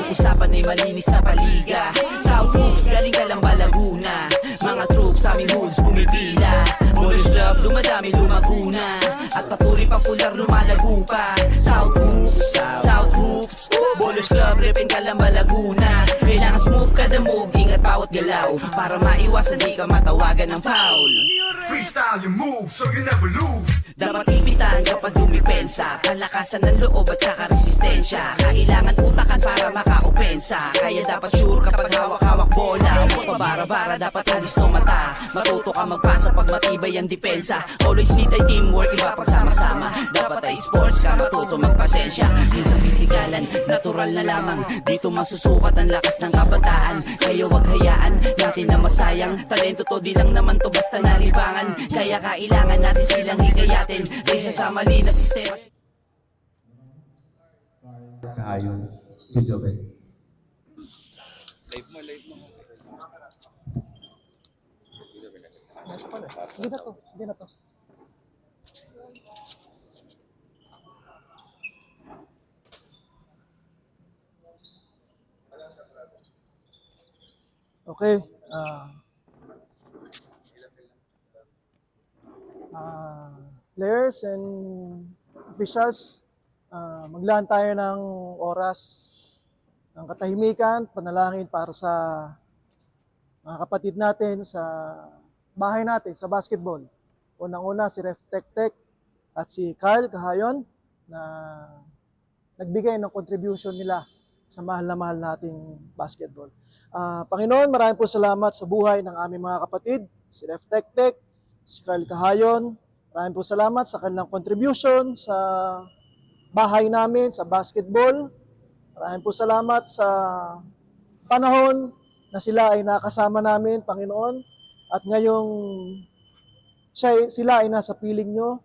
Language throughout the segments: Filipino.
Usapan ay malinis na paliga. South Hoops, galing ka lang ba Laguna? Mga troops sa aming hoods pumipila. Ballers Club, dumadami lumaguna. At patuloy popular lumalago pa. South Hoops, South Hoops. Ballers Club, repin ka lang ba Laguna? Kailangan smooth ka the move, ingat bawat galaw. Para maiwasan di ka matawagan ng foul. Freestyle your move so you never lose. Dapat ipitan kapag dumipensa. Palakasan ng loob at saka resistensya. Kailangan utakan para maka-opensa. Kaya dapat sure kapag hawak-hawak bola. Huwag pabara-bara, dapat alis no mata. Matuto ka magpasa pag matibay ang depensa. Always need ay teamwork, iba pagsama-sama. Dapat ay sports ka, matuto magpasensya. Din sa pisikalan, natural na lamang. Dito masusukat ang lakas ng kabataan. Kaya wag hayaan natin na masayang. Talento to di lang naman to basta nalibangan. Kaya kailangan natin silang hikayatin. Risa sa mali na sistema. Kahayon. Good job, eh. Hindi na to, hindi na to. Okay. Players and officials, maglaan tayo ng oras ng katahimikan, panalangin para sa mga kapatid natin sa bahay natin, sa basketball. Unang-una si Ref Tek at si Kyle Kahayon na nagbigay ng contribution nila sa mahal na mahal nating basketball. Panginoon, maraming po salamat sa buhay ng aming mga kapatid, si Ref Tek, si Kyle Kahayon. Maraming po salamat sa kanilang contribution sa bahay namin, sa basketball. Maraming po salamat sa panahon na sila ay nakasama namin, Panginoon. At ngayong sila ay nasa piling nyo,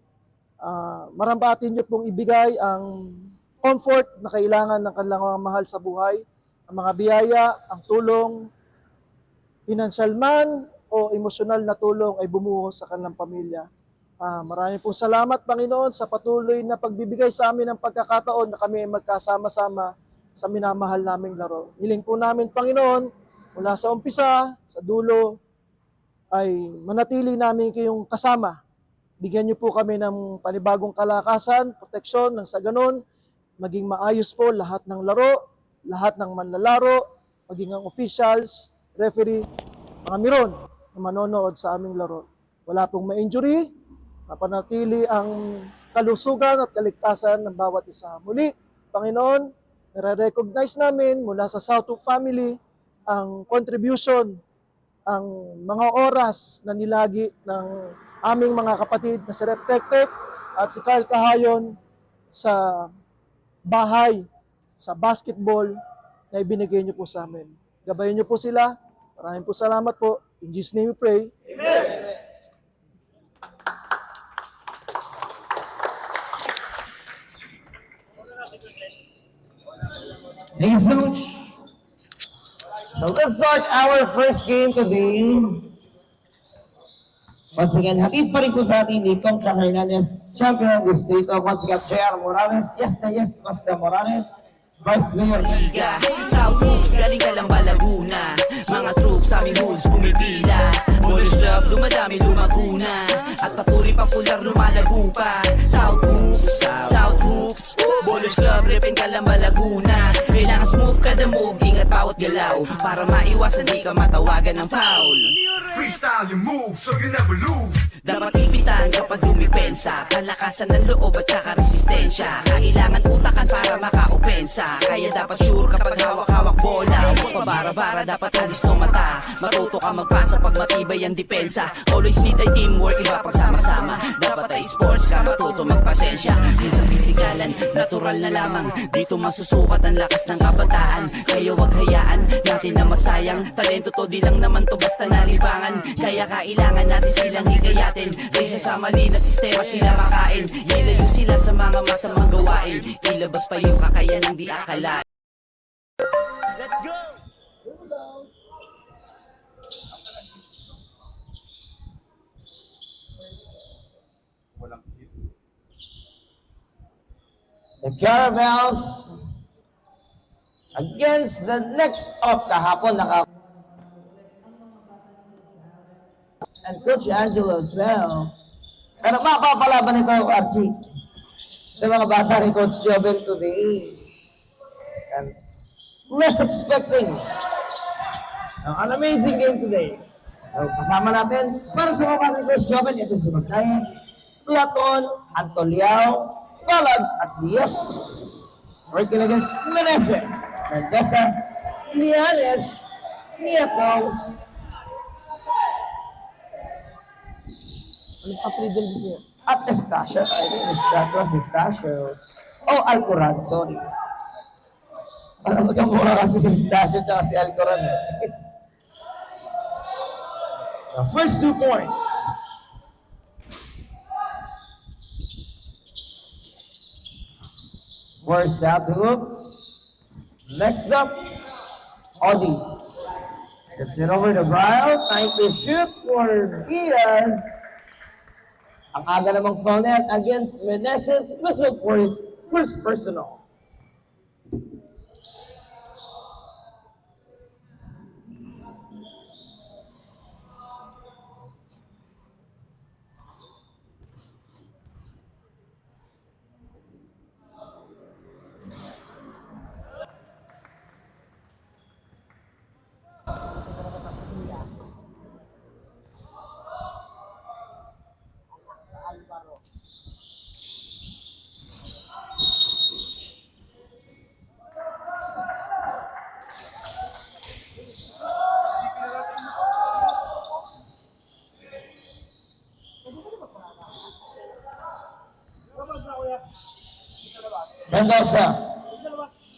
marampatin nyo pong ibigay ang comfort na kailangan ng kanilang mga mahal sa buhay, ang mga biyaya, ang tulong, financial man o emosyonal na tulong ay bumuhos sa kanilang pamilya. Maraming po salamat, Panginoon, sa patuloy na pagbibigay sa amin ng pagkakataon na kami ay magkasama-sama sa minamahal naming laro. Hiling po namin, Panginoon, mula sa umpisa, sa dulo, ay manatili namin kayong kasama. Bigyan niyo po kami ng panibagong kalakasan, proteksyon, nang sa ganun, maging maayos po lahat ng laro, lahat ng manlalaro, maging ang officials, referee, mga miron na manonood sa aming laro. Wala pong ma-injury, mapanatili ang kalusugan at kaligtasan ng bawat isa. Muli, Panginoon, nare-recognize namin mula sa South Family ang contribution, ang mga oras na nilagi ng aming mga kapatid na si Ref Tek at si Kyle Kahayon sa bahay, sa basketball na ibinigay niyo po sa amin. Gabayan niyo po sila. Maraming po salamat po. In Jesus' name we pray. Amen. Thanks, Coach. So let's start our first game today. Once again, hatid pa rin po sa atin ni Coach Hernandez, champion of the state of once again, J.R. Morales. Yes, Master Morales. Vice Mayor. Liga, South Hoops, galing ka lang ba Laguna? Mga troops sa aming hoods pumipila. Ballers Club, dumadami lumaguna. At patuloy popular lumalago pa. South Hoops, South Hoops. Ballers Club, repin ka lang ba Laguna? Kailangan smooth ka the move, ingat bawat galaw. Para maiwasan di ka matawagan ng foul. Freestyle your move so you never lose. Dapat ipitan kapag dumipensa. Palakasan ng loob at saka resistensya. Kailangan utakan para maka-opensa. Kaya dapat sure kapag hawak-hawak bola. Huwag pabara-bara, dapat alis no mata. Matuto ka magpasa pag matibay ang depensa. Always need ay teamwork, iba pagsama-sama. Dapat ay sports ka, matuto magpasensya. Din sa pisikalan, natural na lamang. Dito masusukat ang lakas ng kabataan. Kaya wag hayaan natin na masayang. Talento to di lang naman to basta nalibangan. Kaya kailangan natin silang hikayatin. Risa sa mali na sistema sila makain. Ilayo sila sa mga masamang gawain. Ilabas pa yung kakayanang di akalain. Let's go! The Caravels against the next up kahapon and Coach Angelo as well. Pero mapapalaban ito, Archie, sa mga bata ni Coach Joven today. And less expecting an amazing game today. So, kasama natin para sa mga bata ni Coach Joven, ito si Magkaya, Platon, Antoliao, Balag, at Diaz. Working against Meneses, Mendesa, Lianes, Nieto, at Estacio. I think that was Estacio. Oh, Alcoran, sorry. Parang magkamukha kasi si Estacio at si Alcoran. The first 2 points. First out hooks. Next up, Audi. Gets it over to Brian. Trying to shoot for Diaz. Ang aga namang foul net against Meneses. Whistle for his first personal. Mendoza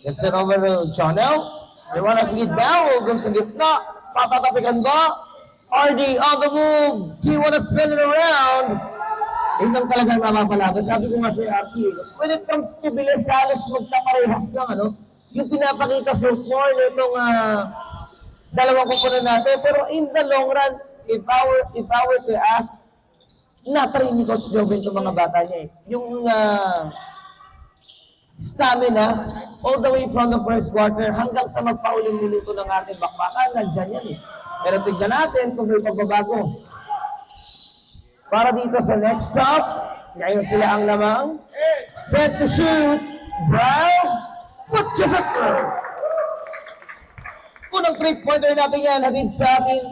gets it over to Chonel. They want to feed down. Goes sa gitna. Patatapikan ba? RD on the move. He want to spin it around. Ito talagang mapapalaban. Sabi ko nga si Archie, when it comes to bilis, halos magkaparehas lang, yung pinapakita so far nitong dalawang kupunan natin. Pero in the long run, if I were to ask, na-train ni Coach Joven itong mga bata niya eh. Yung stamina all the way from the first quarter hanggang sa magpauling minuto ng ating bakbakan, nandyan yan eh. Pero tignan natin kung may pagbabago. Para dito sa next stop, ngayon sila ang lamang. 10 to shoot. Brown. Putchasakler. Unang 3-pointer natin yan, hatid sa atin.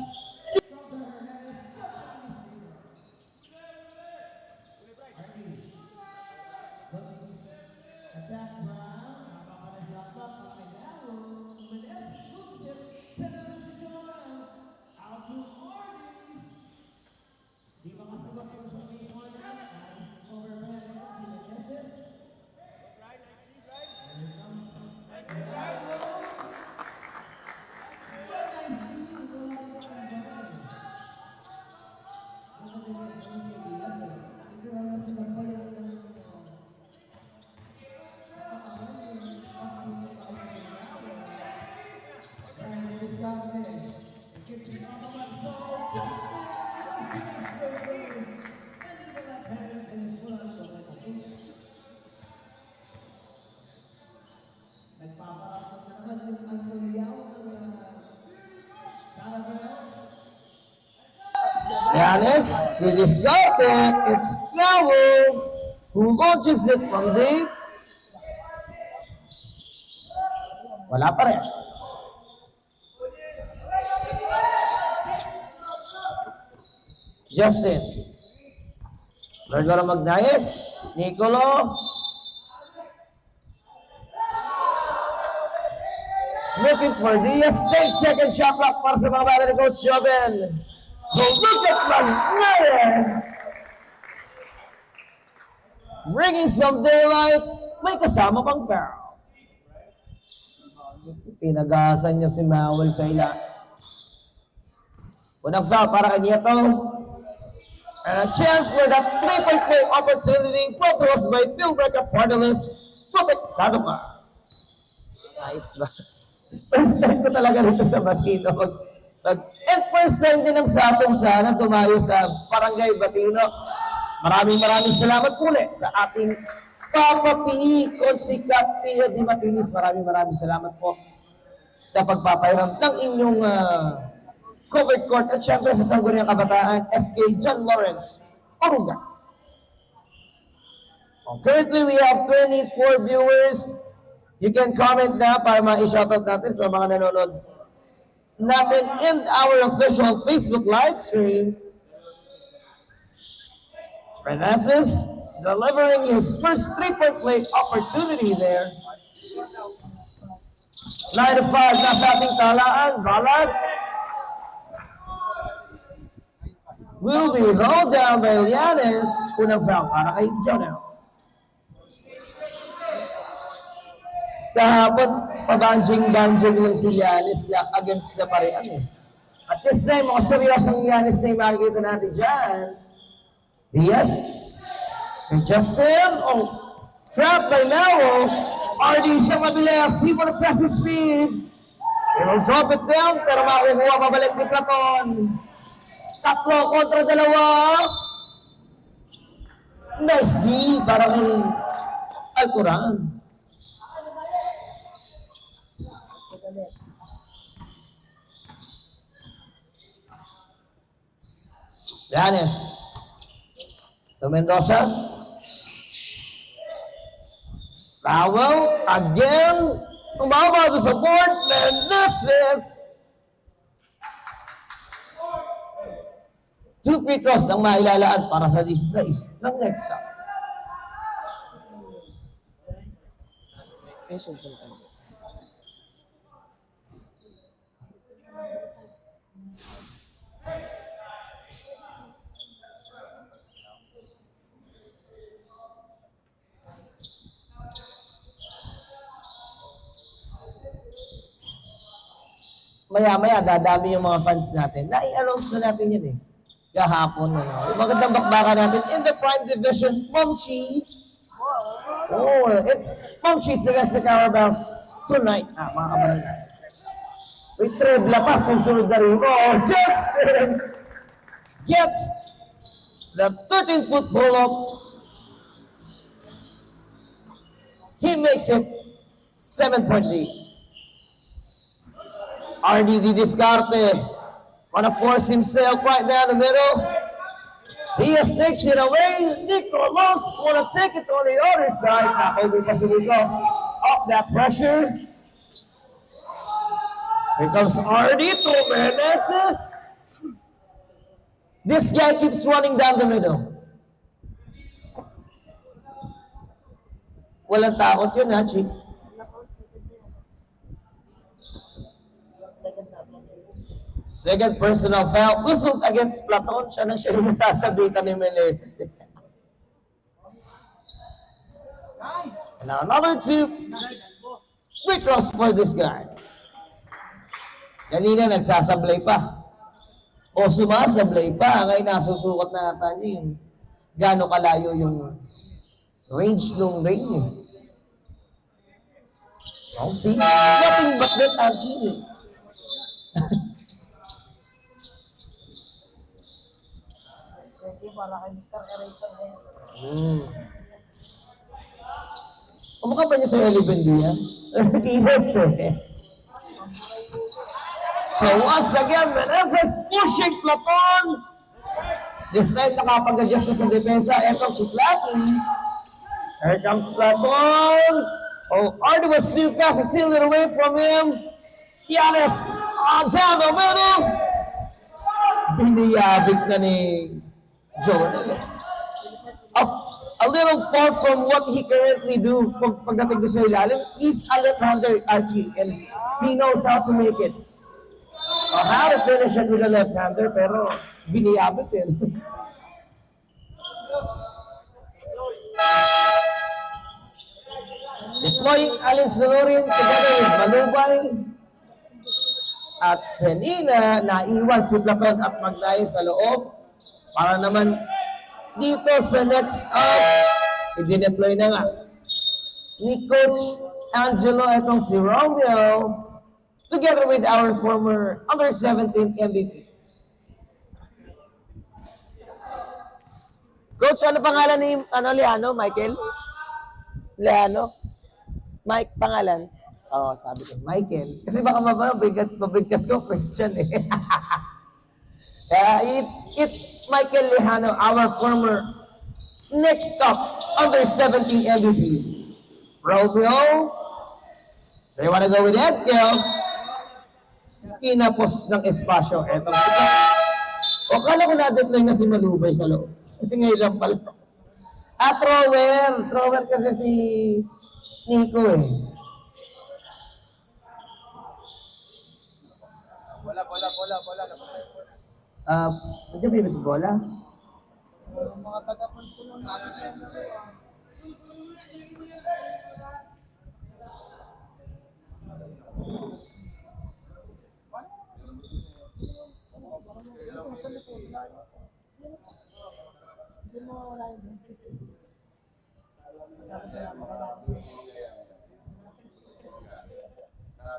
Giannis, it is got it. It's Flower who launches it from deep. Wala pa rin. Justin. They're gonna mag-diet. Nicolo. Looking for Diaz. Take second shot clock para sa mga bata ni Coach Joven. So look at Magnayan. Bringing some daylight. May kasama pang foul. Pinagasan niya si Mawel sa ila. Unang foul para kay Nieto. And a chance for that 3-point play opportunity brought to us by Phil Brecker Pardalis. Protektado pa. Nice ba? First time ko talaga dito sa Batinog. And first time din ang sa atong sana tumayo sa Barangay Batino. Maraming salamat ulit sa ating Papa P.E. Consicat Pio Di Matilis. Maraming salamat po. sa pagpapahiram ng inyong covered court at syempre sa Sangguniang Kabataan, SK John Lawrence Oruga. Currently, we have 24 viewers. You can comment na para ma-shoutout natin sa mga nanonood natin in our official Facebook live stream. Renaces delivering his first three-point play opportunity there. 9-5 na sa ating talaan. Balag will be rolled down by Llanes. Unang foul para kay Jonel. Kahapon, pabanjing-banjing lang si Llanes against the Parian eh. At this time, mga seryosong Llanes na yung makikita natin dyan. Yes. And Justin, trap by now. RD sa mabilis. He will press his speed. He will drop it down, pero makukuha pabalik ni Platon. Tatlo kontra dalawa. Nice D para kay Alcuran. Llanes. To Mendoza. Powell again. Umaba to support. Mendoza. 2 free throws ang mailalaan para sa 16 ng next half. Maya-maya, dadami yung mga fans natin. Nai-announce na natin yun eh. Kahapon, ano. Yung magandang bakbakan natin in the Prime Division, Mom Cheese. Oh, it's Mom Cheese against the Carabels tonight. Mga kabarangay. May trebla pa, susunod na rin mo. Oh, Justin gets the 13-foot pull-up. He makes it 7-point lead. RDD Discarte wanna force himself right down the middle. He just takes it away. Nicolas wanna take it on the other side. Nakauwi pa si Nico. Up that pressure. Here comes RD to Meneses. This guy keeps running down the middle. Walang takot yun ha, Chick. Second personal foul. Usog against Platon. Siya na siya yung nasasabitan ni Meneses. Now another 2 free throws for this guy. Kanina nagsasablay pa. O sumasablay pa. Ngayon nasusukat na ata niyo yung gaano kalayo yung range ng ring eh. Oh, see? Nothing but that actually. Kumukha ba niya sa Eleven yan? Yes eh. So once again, Meneses pushing Platon. This time nakapag-adjust na sa depensa. Eto si Platon. Here comes Platon. Oh, Ardy was too fast to steal it away from him. Llanes down the middle. Biniyabig na ni Jonel. A little far from what he currently do pagdating ko sa ilalim. He's a left-hander, Archie, and he knows how to make it. How to finish it with a left-hander, pero biniyabit din. Deploying Alin Solorin together with Malubay at Senina, naiwan si Platon at Maglayo sa loob. Para naman dito sa next up, i-deploy na nga ni Coach Angelo itong si Romeo together with our former under-17 MVP. Coach, ano pangalan ni Leano? Michael? Leano? Mike, pangalan? Oo, sabi ko, Michael. Kasi baka mabigkas ko, Christian eh. It's Michael Lejano, our former next stop, under 17 MVP. Romeo, they wanna go with Edkel. Kinapos ng espasyo. Etong sila. O kala ko na-deploy na si Malubay sa loob. Ngayon lang pala. Thrower kasi si Nico eh. Bola. Nandiyan ba yung bola? Mga taga-Pansunan.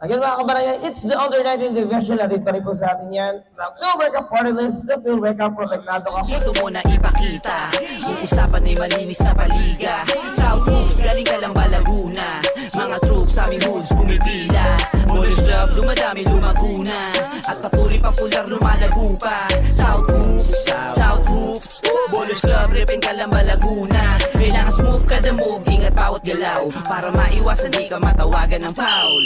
Again mga kabarangay, it's the under 19 division. Natin pa rin po sa atin yan. Ng Phil Wake Up Party List, the Phil Wake Up Protegnado ka. Dito mo na ipakita, yung usapan ay malinis na paliga. South Hoops, galing ka lang ba Laguna? Mga troops aming hoods pumipila. Boys Club, dumadami lumaguna. At patuloy popular lumalago pa. South Hoops, Bolos Club, repin ka lang ba Laguna? Kailangan smooth kada move, ingat bawat galaw. Para maiwasan di ka matawagan ng foul.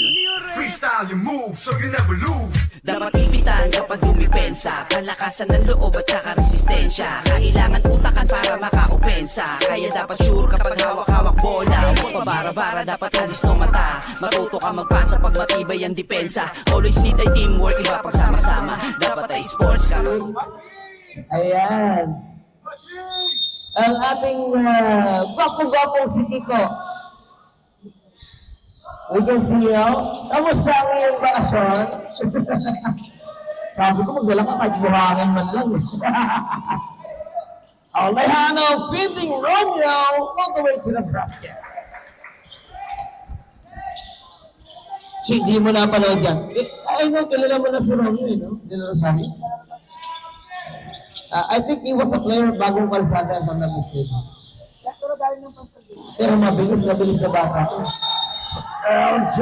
Freestyle your move so you never lose. Dapat ipitan kapag dumipensa. Palakasan ng loob at saka resistensya. Kailangan utakan para maka-opensa. Kaya dapat sure kapag hawak-hawak bola. Huwag pabara-bara, dapat alis ng mata. Matuto ka magpasa pag matibay ang depensa. Always need ay teamwork, iba pag sama-sama. Dapat ay sports ka. Ayan. Ang ating gwapo-gwapong si Kiko. We can see you. Kamusta ang iyong bakasyon? Sabi ko, magdala ka kahit buhangin man lang. Alejandro feeding Romeo all the way to the basket. Chi, di mo napanood yan. I know, kilala mo na si Romeo, no? Dilaro sa akin. I think he was a player bagong kalsada, if I'm not mistaken. Pero mabilis na bata. LJ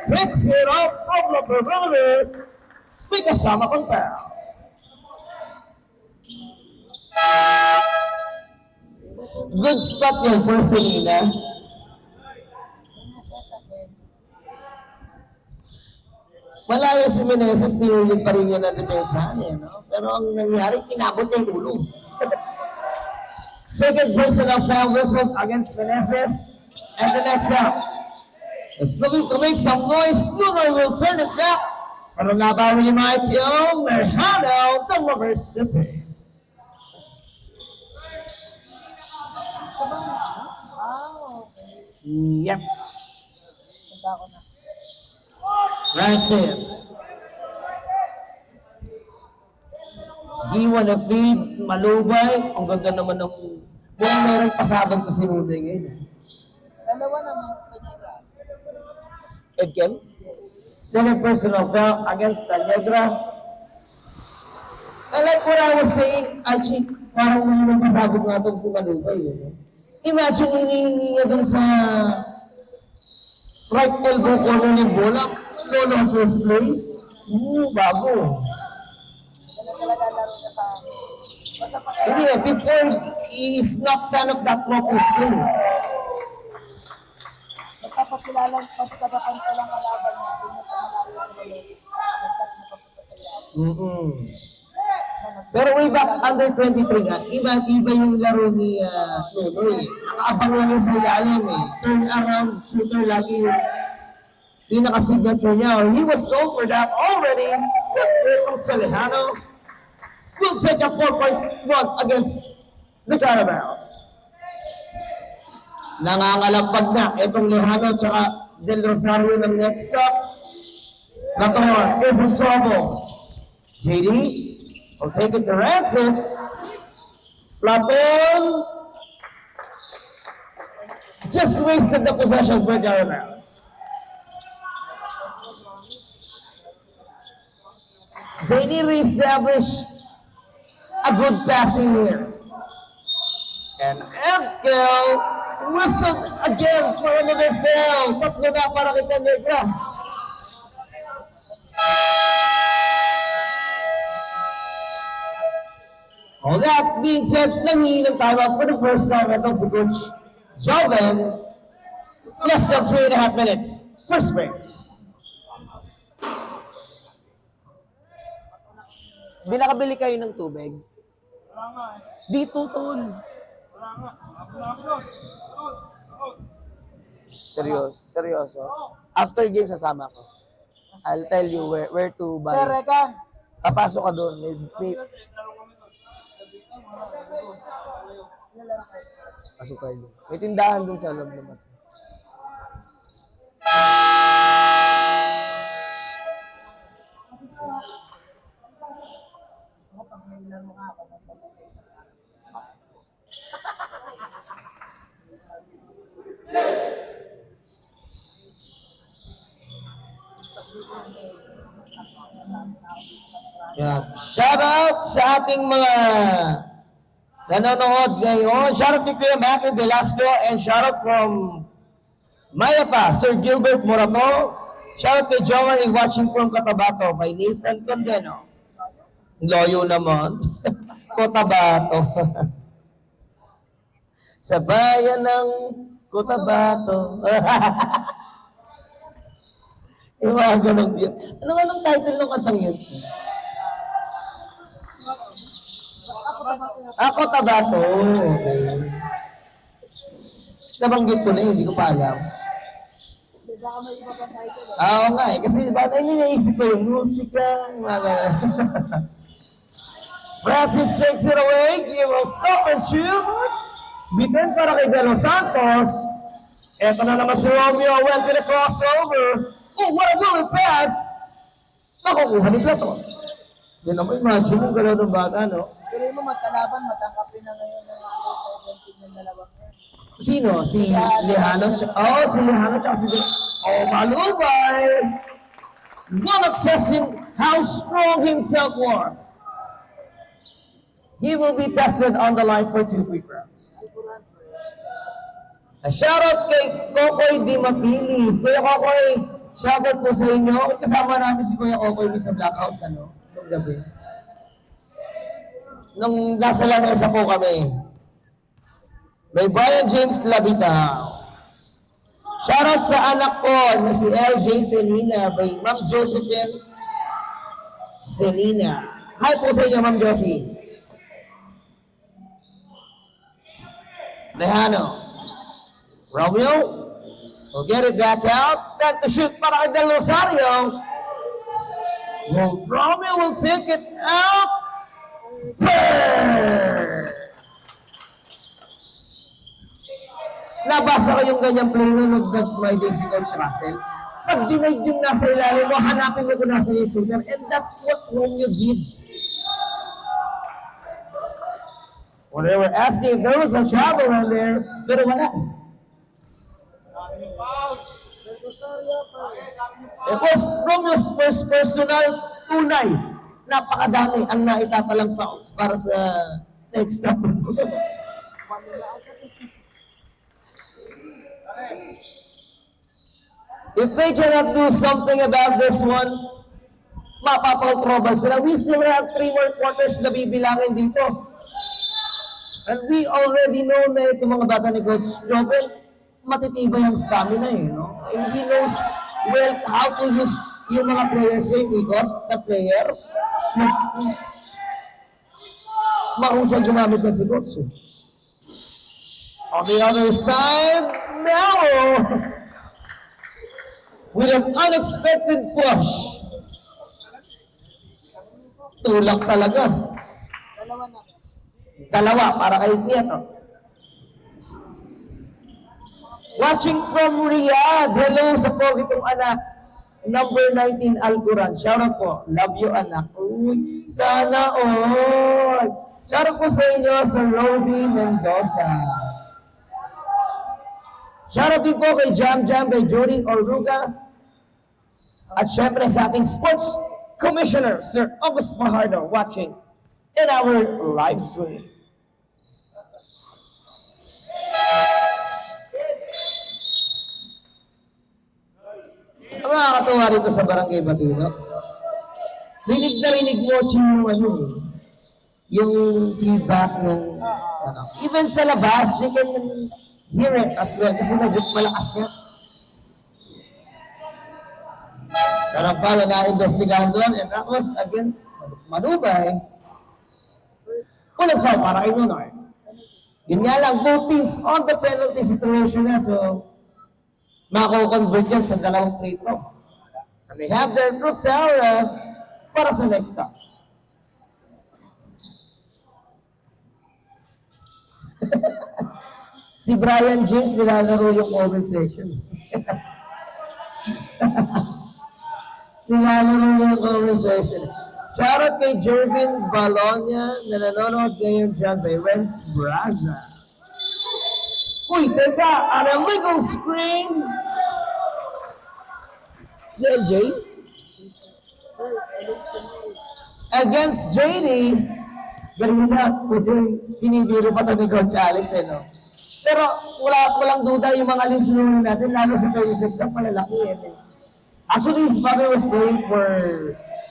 picks it up from the perimeter. May kasama kong foul. Good stop yun for Selena. Malayo si Meneses, pinilit pa rin niya na depensahan eh, no? Pero ang nangyari, inabot niya yung ulo. Second personal foul whistle against Meneses. And the next out. It's looking to make some noise. Lunar will turn it back. Pero nabawi ni Michael Merhano, the reverse dipping. Yep. Francis. Giwa na feed, malubay. Ang ganda naman ng buong merong pasabag ko si Rudy ngayon. Dalawa naman. Again, second personal foul against the Negra. I like what I was saying, Archie, parang nung pasabog nga itong si Malubay. Imagine, hinihingi niya dun sa right elbow corner ng bola, low on first play. Bago. Hindi before, he is not fan of that low first play. Pakilalang pagkakapan sa lang alaban natin sa mga Pero way back under 23 nga, iba yung laro ni Nunoy. Ang abang lang yun sa ilalim eh. Turn around shooter lagi yung pinaka-signature niya. He was known for that already. Pero Salejano will take a 4-point against the Carabaos. Nangangalampag na itong Lejano at saka Del Rosario ng next stop. Nator is in trouble. JD will take it to Francis. Plapon just wasted the possession for Carabaos. They need to establish a good passing here. And Edkel Whistled again for another foul. Tatlo na para kay Negra. All that being said, nanghihingi ng timeout for the first time itong si Coach Joven. Less than 3.5 minutes. First break. Binakabili kayo ng tubig? Dito, tol. Seryoso. After game, sasama ko. I'll tell you where to buy. Sir, Reka. Papasok ka doon. Pasok kayo doon. May tindahan doon sa loob naman. Yeah. Shout out sa ating mga nanonood ngayon. Shout out kay Kuya Maki Velasco and shout out from Mayapa, Sir Gilbert Morato. Shout out kay Jomari watching from Cotabato by Nathan Condeno. Loyo naman. Cotabato. Sa bayan ng Cotabato. Yung mga ganong yun. Anong title ng kantang yun? Cotabato. Okay. Nabanggit ko na yun, hindi ko pa alam. Oo nga eh, kasi ba't ay ninaisip ko yung musika, mga ganun. Francis takes it away, he will stop and shoot. Bitin para kay De Los Santos. Eto na naman si Romeo, went to the crossover. Oh, what a good pass! Nakukuha ni Plato. Yan naman, imagine mo gano'n ng bata, no? Pero mo magkalaban, matangkapin na ngayon ng under 17 ng dalawang yan. Sino? Si Lejano? Oh, si Lejano tsaka si Malubay! Wanna test him how strong himself was. He will be tested on the line for 2 free throws. A shoutout kay Kokoy Di Mapilis. Kuya Kokoy, shoutout po sa inyo. Kasama namin si Kuya Kokoy sa Black House, ano? Nung gabi. Nung nasa lamesa po kami. May Brian James Labitao. Shoutout sa anak ko na si LJ Selina by Ma'am Josephine Selina. Hi po sa inyo, Ma'am Josie. Lejano. Romeo will get it back out. Then to shoot para kay Del Rosario. Well, Romeo will take it out. Burr! Nabasa ko yung ganyang play na nag-Friday si Coach Russell. Pag denied yung nasa ilalim mo, hanapin mo kung nasa yung shooter. And that's what Romeo did. When they were asking if there was a trouble in there, pero wala. It was Romeo's first personal tunay. Napakadami ang naitatalang fouls para sa next step. If they cannot do something about this one, mapapautroban sila. We still have 3 more quarters na bibilangin dito. And we already know na itong mga bata ni Coach Joven, matitibay ang stamina eh, no? And he knows well how to use yung mga players eh, ikot na player. Mahusay gumamit na si Coach. On the other side, now, with an unexpected push. Tulak talaga. Dalawa para kay Nieto. Watching from Riyadh. Hello sa pogi kong anak. Number 19, Alquran. Shout out po. Love you, anak. Uy, sana all. Shout out po sa inyo sa Roby Mendoza. Shout out din po kay Jam Jam, kay Jody Oruga. At syempre sa ating Sports Commissioner, Sir August Fajardo, watching in our live stream. Ang nakakatuwa rito sa Barangay Batino, rinig na rinig mo yung feedback ng even sa labas, they can hear it as well kasi medyo malakas niya. Karampala na investigahan doon and that was against Manubay. Unang foul para kay Nunoy. Yun nga lang, both teams on the penalty situation na so mako-convert yan sa dalawang free throw. And they have their Rosara para sa next stop. Si Brian James nilalaro yung comment section. Nilalaro yung comment section. Shoutout kay Jervin Balonia na nanonood ngayon dyan by Renz Braza. Uy, teka! An illegal screen! Si LJ? Against JD. Ganun na, pwede pinibiro pa ito ni Coach Alex, no? Pero walang duda yung mga listener natin, lalo sa 36 ang malalaki. Actually, his father was playing for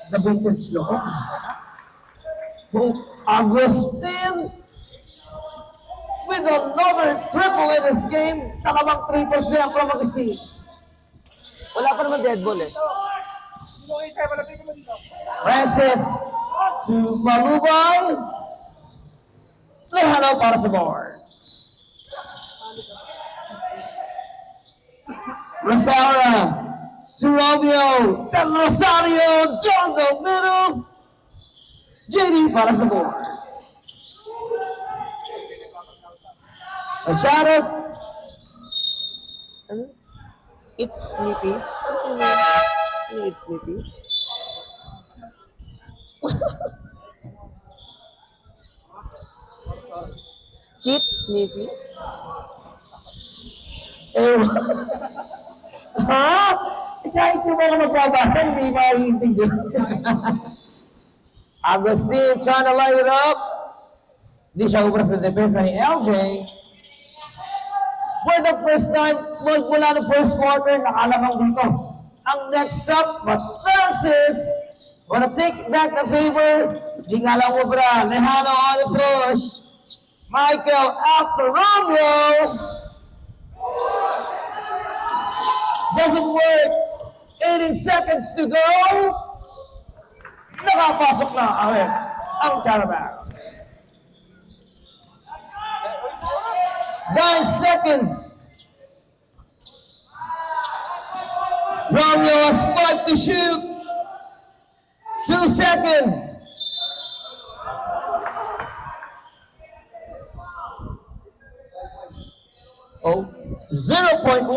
the vintage loob. Kung Agustin with another triple in this game, nakabang triple siya from Agustin. Wala pa naman dead ball eh. Francis to Malubay. Lejano para sa board. Rosara to Romeo. Del Rosario down the middle. JD para sa board. Machado. It's nipis. It's nipis. Kit nipis. Ha? Kahit yung mga magbabasa, hindi maiintindihan. Agustin trying to light it up. Hindi siya ubra sa depensa ni LJ. For the first time, mula ng first quarter, nakalabang dito. Ang next stop, but Francis wanna take back the favor. Di nga lang ubra. Lejano on the push. Michael after Romeo. Doesn't work. 80 seconds to go. Nakapasok na ang Carabao. 9 seconds. Romeo has 5 to shoot. 2 seconds. Oh, 0.1.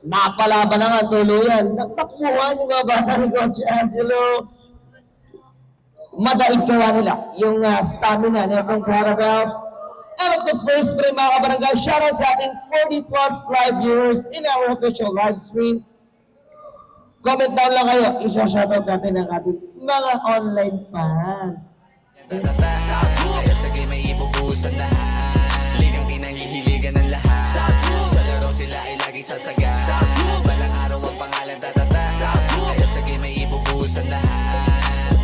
Napalaban na nga tuluyan. Nagtakbuhan yung mga bata ni Coach Angelo. Madaig kaya nila yung stamina niya ng Carabaos. And of the first frame mga kabarangay, shoutout sa ating 40 plus live viewers in our official live stream. Comment down lang kayo. Isa-shoutout natin ang ating mga online fans. Kaya sa game ay ibubusan lahat. Ligang kinahihiligan ng lahat. Sa laro sila ay laging sasaga. Balang araw ang pangalan tatata. Kaya sa game ay ibubusan lahat.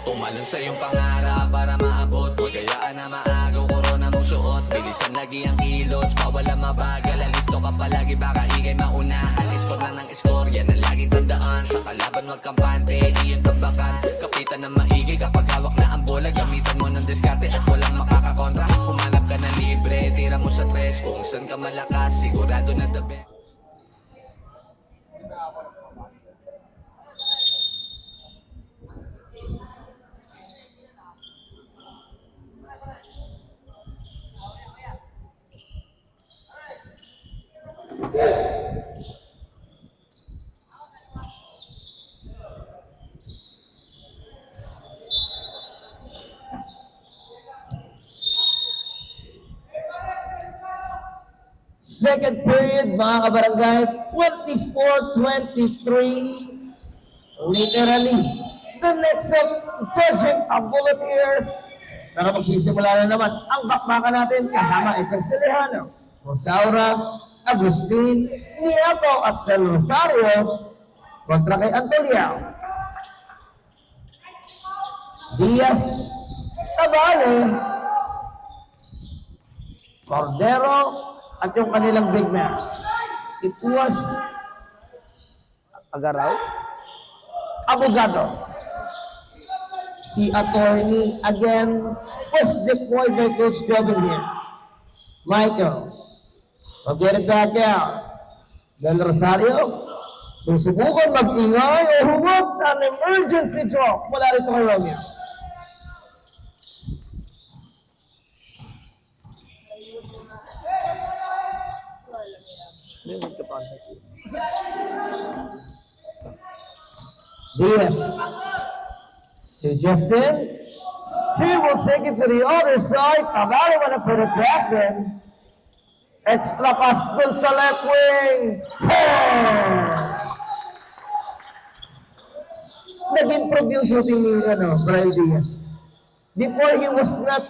Tumalon sa iyong pangarap para maabot. Huwag kayaan na maagaw, korona mong suot. Bilisan lagi ang kilos, bawal ang mabagal. Alisto ka palagi, baka ikay maunahan. Score lang ng score, yan ang laging tandaan. Sa kalaban wag kampante, iyon tambakan. Kapitan ng maigi kapag hawak na ang bola. Gamitan mo ng diskarte at walang makakakontra. Humanap ka na libre, tira mo sa tres. Kung saan ka malakas, sigurado na the best. Second period, mga kabarangay, 24-23. Literally, the next project, ang bullet here. Pero magsisimula na naman ang bakbakan natin kasama itong si Lejano, Rosaura, Agustin, Nieto at Del Rosario kontra kay Antonio. Diaz, Tabale, Cordero, at yung kanilang big man. It was Agaraw, Abogado. Si attorney again was deployed by Coach Jobin here. Michael, will get it back out. Del Rosario, susubukan mag-ingay o humot an emergency drop mula rito kay Romeo. Diaz to Justin. He will take it to the other side. Tabalo wanna put it back then. Extra pass dun sa left wing. Nag-improve yung shooting ni Brian Diaz. Before he was not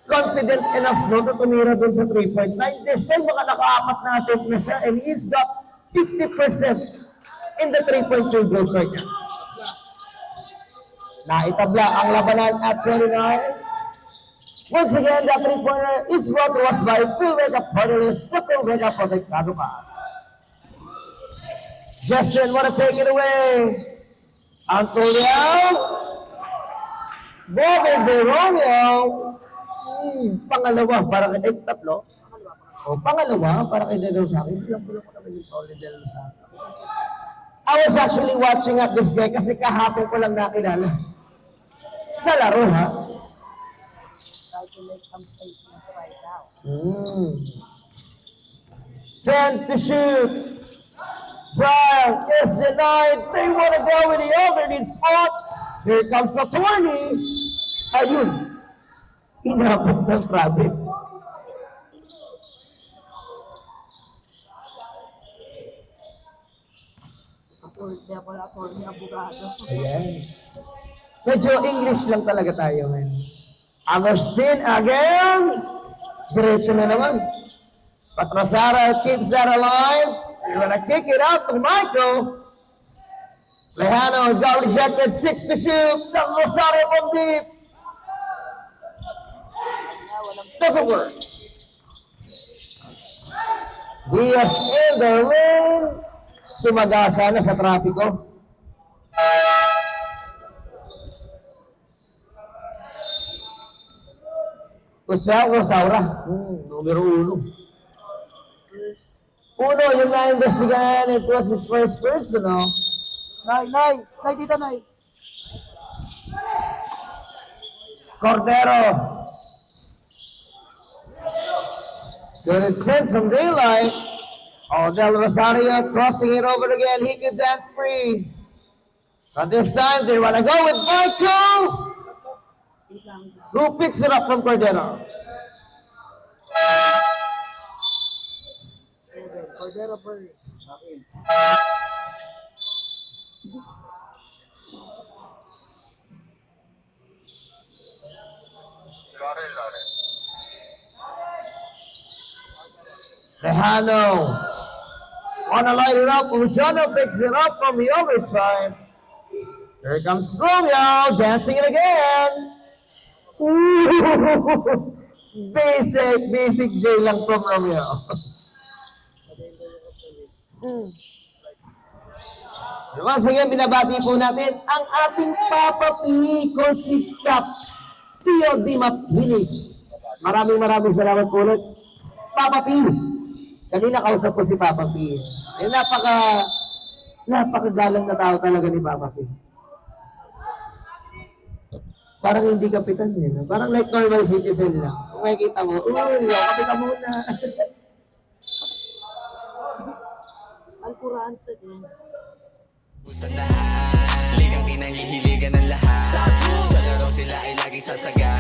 confident enough to tumira dun sa 3-point line. This time baka naka-apat na attempt na siya and he's got 50% in the 3-point field goal right now. Naitabla ang labanan at 29. Once again, the 3-pointer is brought to us by Phil Vega Partners, Super Vega Protektado pa. Justin, wanna take it away? Antonio. Bobby Romeo. Pangalawa para kay tatlo. O pangalawa para kay Del Rosario. Bilang ko naman yung Paul Del Rosario. I was actually watching at this guy kasi kahapon ko lang nakilala. Sa laro, ha? Try to make some statements right now. 10 to shoot. Brian is denied. They want to go with the alternate spot. Here comes the 20. Ayun. Inabot ng traffic. Kaya pala attorney abogado. Yes. Medyo English lang talaga tayo ngayon. Agustin again. Diretso na naman. Patrasara keeps that alive. You wanna kick it out to Michael. Lejano got rejected. 6 to shoot. Del Rosario from deep. Doesn't work. Diaz in the lane. Sumagasa na sa trapiko. Rosaura. Numero 1. Uno, yung na-investigahan, it was his first personal. Nay, dito, Nay. Cordero. Couldn't send some daylight. Oh, Del Rosario crossing it over again. He could dance free. But this time, they want to go with Michael. Who picks it up from Cordero? Cordero first. Lejano. Wanna light it up. Luciano picks it up from the other side. Here comes Romeo dancing it again. Ooh. Basic J lang from Romeo. Once again, binabati po natin ang ating Papa P. si Cap Tio Di Mapilis. Maraming salamat po ulit. Papa P. Kanina kausap ko si Papa P. Eh, napakagalang na tao talaga ni Papa P. Parang hindi kapitan yun. Parang like normal citizen lang. Kung makikita mo, kapitan muna. Al-Quran sa din. Sa lahat, ligang kinahihiligan ng lahat. Sa laro sila ay laging sasaga.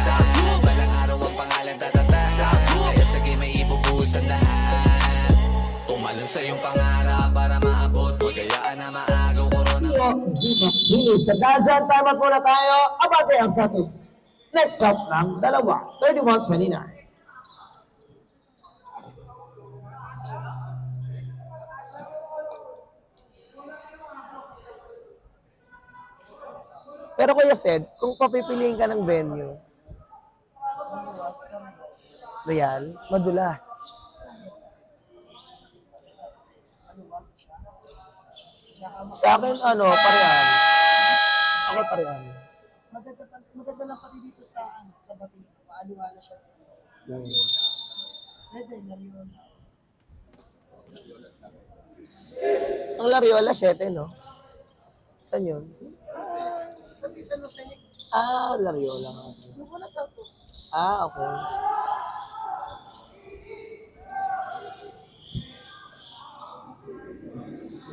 Balang araw ang pangalan tatata. Kaya sa game ay ibubuhos ang lahat. Tumalon sa iyong pangarap para maabot. Huwag gayaan na maagaw korona. Tio Di Makinis. Sa dahil dyan, time out muna tayo. Abante ang Satups. Next up ng dalawa. 31-29. Pero Kuya Sed, kung papipiliin ka ng venue, Real, madulas. Sa akin, parehan. Ako parehan. Maganda lang pati dito sa Batin. Maaliwala siya. Pwede, nariyon. Ang Lariola, 7, no? Saan yun? Sa Lucenic, Lariola nga. yung wala sa ito. Okay.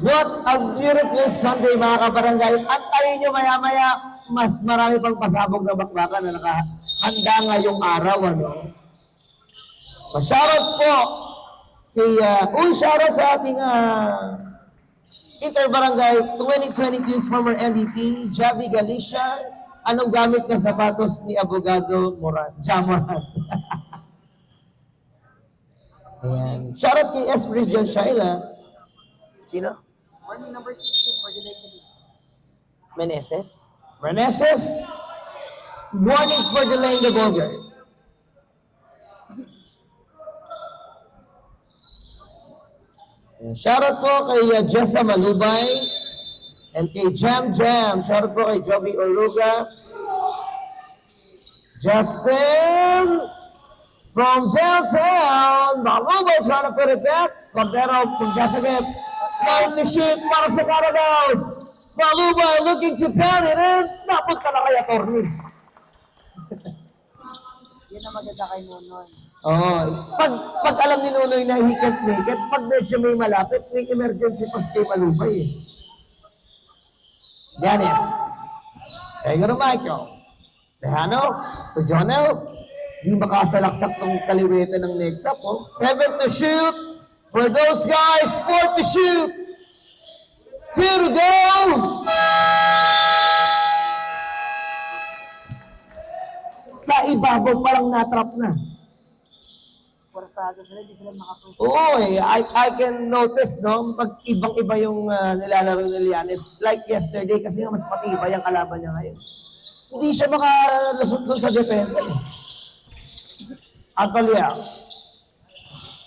What a beautiful Sunday, mga kabarangay. At tayo nyo maya-maya, mas marami pang pasabog na bakbakan na nakahanda ngayong araw, ano? Shoutout po kay, shoutout sa ating Interbarangay 2022 former MVP, Javi Galicia. Anong gamit na sapatos ni Abogado Jamoran? Ayan. Shoutout kay S. John Shaila. Sino? Warning number 16 for the leg. Meneses. Warning for delaying the burger. Shoutout po kay Jessa Malubay and kay Jam. Shoutout po kay Joby Oruga. Justin from downtown. Malubay trying to put it back. Cordero from Jessica. Going to shoot para sa Carabaos. Malubay looking to pound it in. Napunta na kay Atty. Yan ang maganda kay Nonoy. Pag alam ni Nunoy na he can't make it, pag medyo may malapit, may emergency pa kay Malubay eh. Yanis. Ego na Michael. Tejano. To Jonel. Di makasalaksak ng kaliwete ng next up. 7 to shoot. For those guys, 4 to shoot. 2 to go. Sa ibabaw palang natrap na. Porsado sila, di sila makaprove. Oo I can notice, no? Pag ibang-iba yung nilalaro ni Lianes. Like yesterday, kasi mas matibay ang kalaban niya ngayon. Hindi siya makalusot doon sa depensa. Antolia.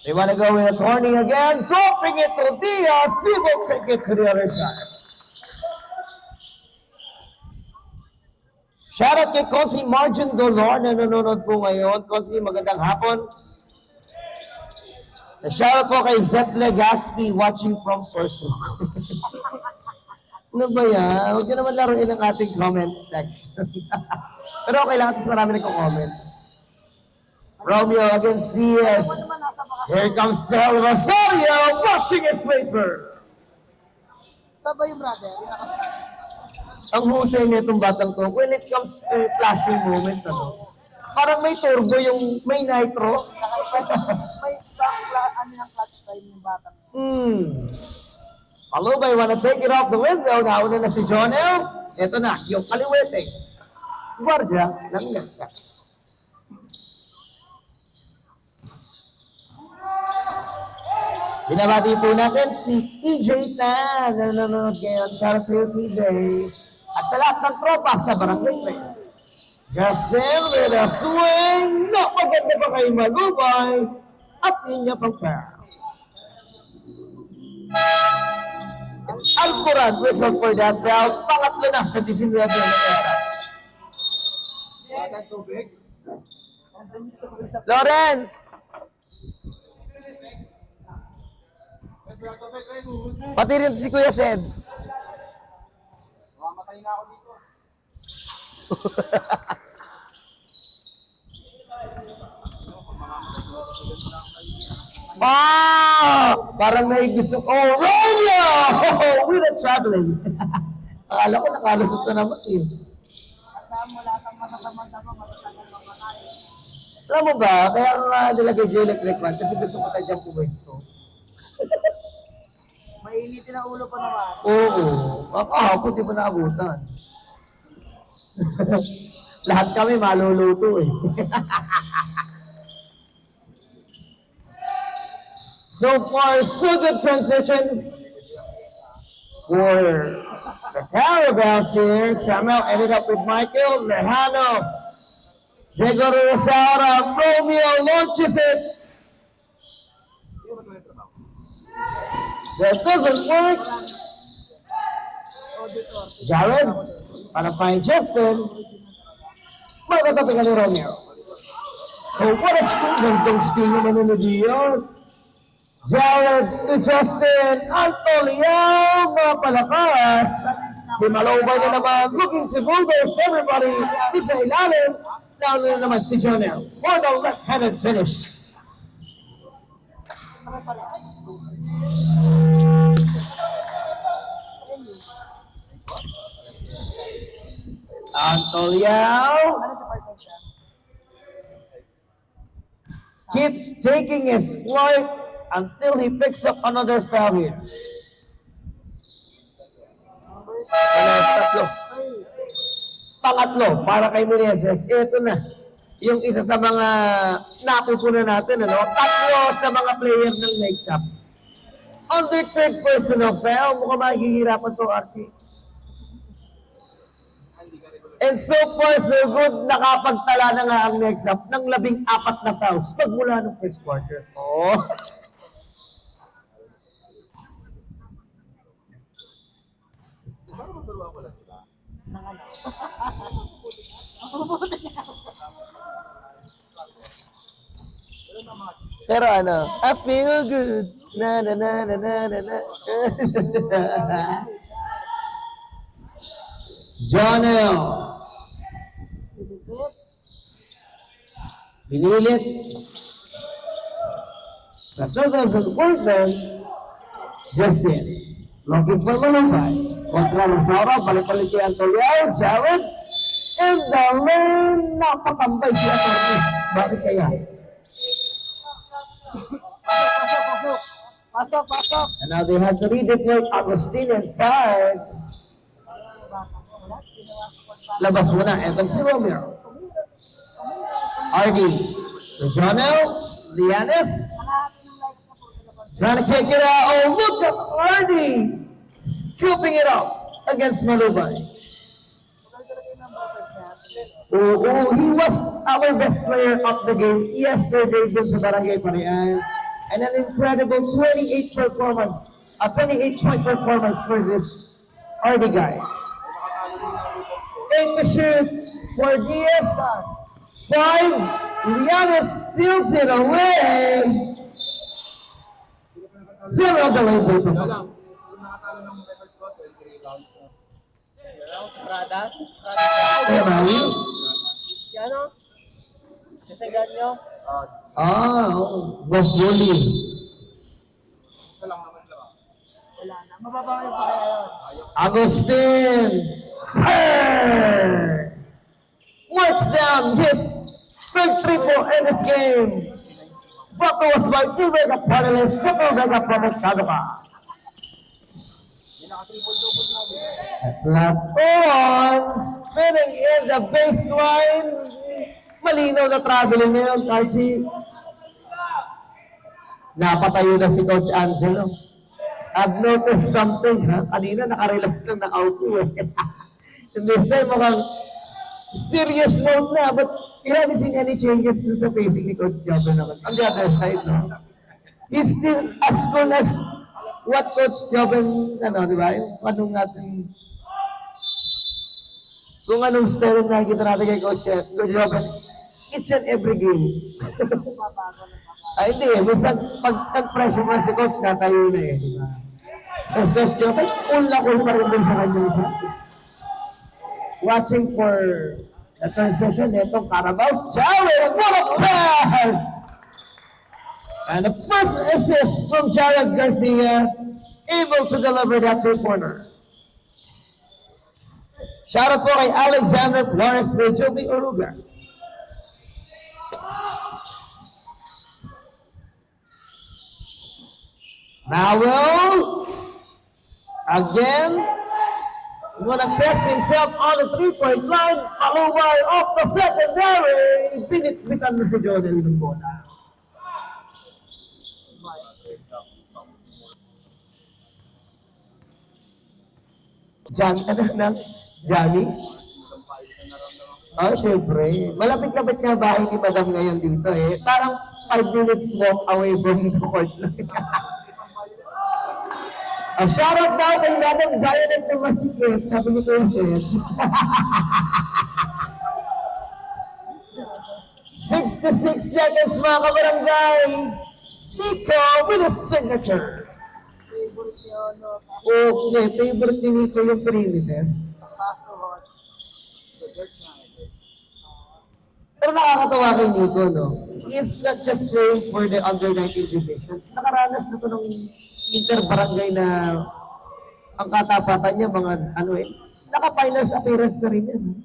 They want to go with a turning again. Dropping it to Diaz. He will take it to the other side. Shoutout kay Consi Margin Dolor na nanonood po ngayon. Consi, magandang hapon. Shoutout po kay Zet Legaspi watching from Sourcebook. Ano ba yan? Huwag nyo naman laruin ang ating comment section. Pero okay lang, at least marami nagko-comment. Romeo against Diaz. Here comes Del Rosario, washing his wafer. Sabay yung brother, Ang husay nitong batang to, when it comes to flashing moment, parang may turbo yung, may nitro. may ng clutch time yung batang. Palubay, wanna take it off the window. Nauna na si Jonel. Ito na, yung kaliwete. Guardia ng Nelsa. Binabati po natin si EJ Tan na nanonood ngayon. Shoutout sa iyo, EJ. At sa lahat ng tropa sa Barangay Place. Justin with a swing. Napaganda pa kay Malubay. At yun niya pang pair. It's Alcoran whistle for that foul. Pangatlo na sa 19 na isa. Lawrence! Pati rin si Kuya Sed. Mamatay na ako dito. Parang may gusto. Romeo! We're not traveling. Akala ko nakalusot na naman eh. At wala kang masasamang tama, masasamang mamatay. Alam mo ba, kaya nga nilagay J Electric One kasi gusto ko tayo dyan puwesto. Mainitin ang ulo pa naman. Oo. Ako, di ba naabutan? Lahat kami maluluto eh. So far, so good transition for the Carabas here. Samuel ended up with Michael Lejano. Gregory Rosaura, Romeo launches it. That doesn't work. Jared, para find Justin. Magkatapikan ni Romeo. Oh, what a steal. Gandang steal naman ni Diaz. Jared to Justin Antoliao, mapalakas. Si Malobay na naman looking to bulldoze everybody di sa ilalim. Down na naman si Jonel for the left-handed finish. Antoliao Ano department siya? keeps taking his flight until he picks up another foul here. Tatlo. Pangatlo para kay Meneses. Ito na. Yung isa sa mga napupunan natin, ano? Tatlo sa mga player ng next up. Under third personal foul, mukhang mahihirapan to, Archie. And so far, so good, nakapagtala na nga ang next up ng 14 na fouls pagmula ng first quarter. Oh. Pero ano, I feel good. Na na na na na na na. Jonel. Pinilit. That doesn't work then. Justin. Looking for Malungkay. Kontra ng Sara, balik-balik kay Antoliao, Jared. And the lane, napakambay si Atty. Bakit kaya? Pasok. And now they have to redeploy Agustin inside. Labas muna. Etong si Romeo. RD. So Jonel. Lianes. Trying to kick it out. Oh, look at RD. Scooping it up against Malubay. Oh, he was our best player of the game yesterday dun sa Barangay Parian. And an incredible 28 performance, a 28-point performance for this RD guy. 8 to shoot for Diaz. 5. Lianes steals it away. 0 the way paper. Prada? Kaya Maui? Si ano? Kasi ganyo? Boss Bully. Wala na. Mababawi pa kaya yun. Agustin. Marks down his third triple in this game. Brought to us by Phil Vega Panelist, Super Vega Promochado ka. Platon, spinning in the baseline. Malinaw na traveling ngayon, Archie. Napatayo na si Coach Angelo. I've noticed something, ha? Kanina nakarelax lang na auto eh. And this time mukhang serious mode na, but you haven't seen any changes dun sa facing ni Coach Jobber naman. On the other side, no? He's still as cool as what Coach Jobber, ano, di ba? Yung anong natin, kung anong style na nakikita natin kay Coach Jobber, each and every game. Ay, hindi eh. Minsan, pag nag-pressure mo si Coach, natayo na eh. Diba? Tapos Coach Jobber, cool na cool pa rin din sa kanyang isa. Watching for the transition, itong Carabaos, Jared, what a pass! And the first assist from Jared Garcia, able to deliver that two-pointer. Shout out po kay Alexander Flores with Joby Oruga. Mawel Again, he wanna test himself on the three-point line. Palubay off the secondary. Pinitpitan na si Jonel ng bola. Johnny, ano na? Johnny? Oh, syempre. Malapit-lapit nga bahay ni Madam ngayon dito eh. Parang 5 minutes walk away from the court lang. Shoutout daw kay Madam Violet na masikip, sabi ni Kuya Seth. 66 seconds mga kabarangay. Nico with a signature. Favorite yun, no? Okay, favorite ni Nico yung perimeter. Taas to hot. The dirt na. Pero nakakatawa kay Nico, no? He is not just playing for the under-19 division. Nakaranas na to ng inter-barangay na ang katapatan niya, mga ano eh, naka-finals appearance na rin yan.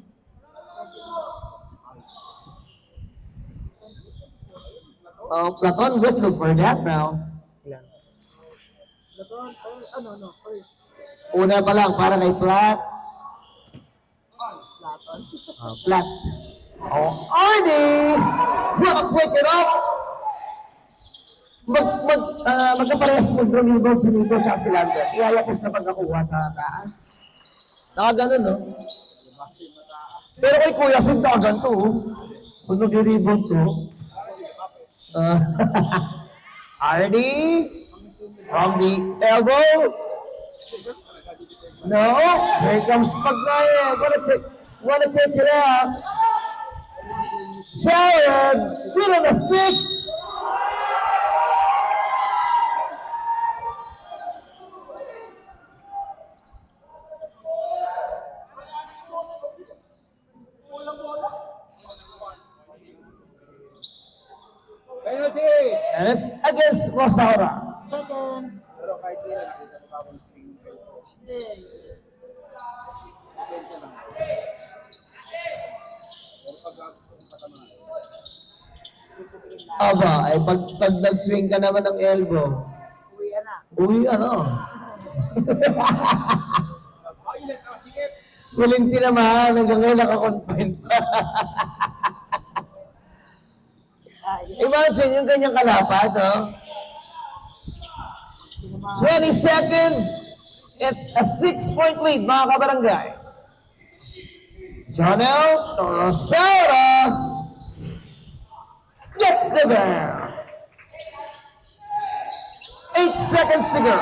Platon whistle for that now. First. Una pa lang, para kay Plat. Plat. Oh, Arnie! Quick it up! Magkaparehas mag-rebound si Nico at si Landon. Iyayapos na pagkakuha sa taas. Nakaganon, no? Pero kay Kuya, sundagan to. Kung nag-rebound to. Arnie! From the elbow. No, here comes Magnaye. Wanna take it out. Jared with an assist. And it's against Rosaura. Second. Hindi. Aba, ay pag nag-swing ka naman ng elbow, uwi ano? Kulinti naman, hanggang ngayon nakakonfine pa. Imagine yung kanyang kalapad, no? 20 seconds. It's a 6-point lead, mga kabarangay. Jonel Rosera gets the bounce. 8 seconds to go.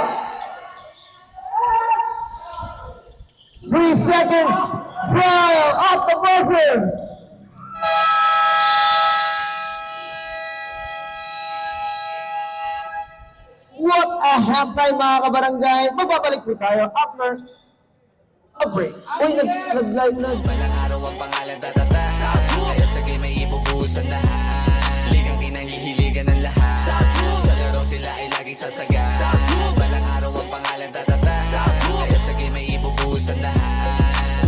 3 seconds. Brown off the buzzer. What a halftime, mga kabarangay. Magbabalik po tayo after a break. Uy, nag-live na. Balang araw ang pangalan tatata. Kaya sa game ay ibubuhos ang lahat. Ligang kinahihiligan ng lahat. Sa laro sila ay laging sasaga. Balang araw ang pangalan tatata. Kaya sa game ay ibubuhos ang lahat.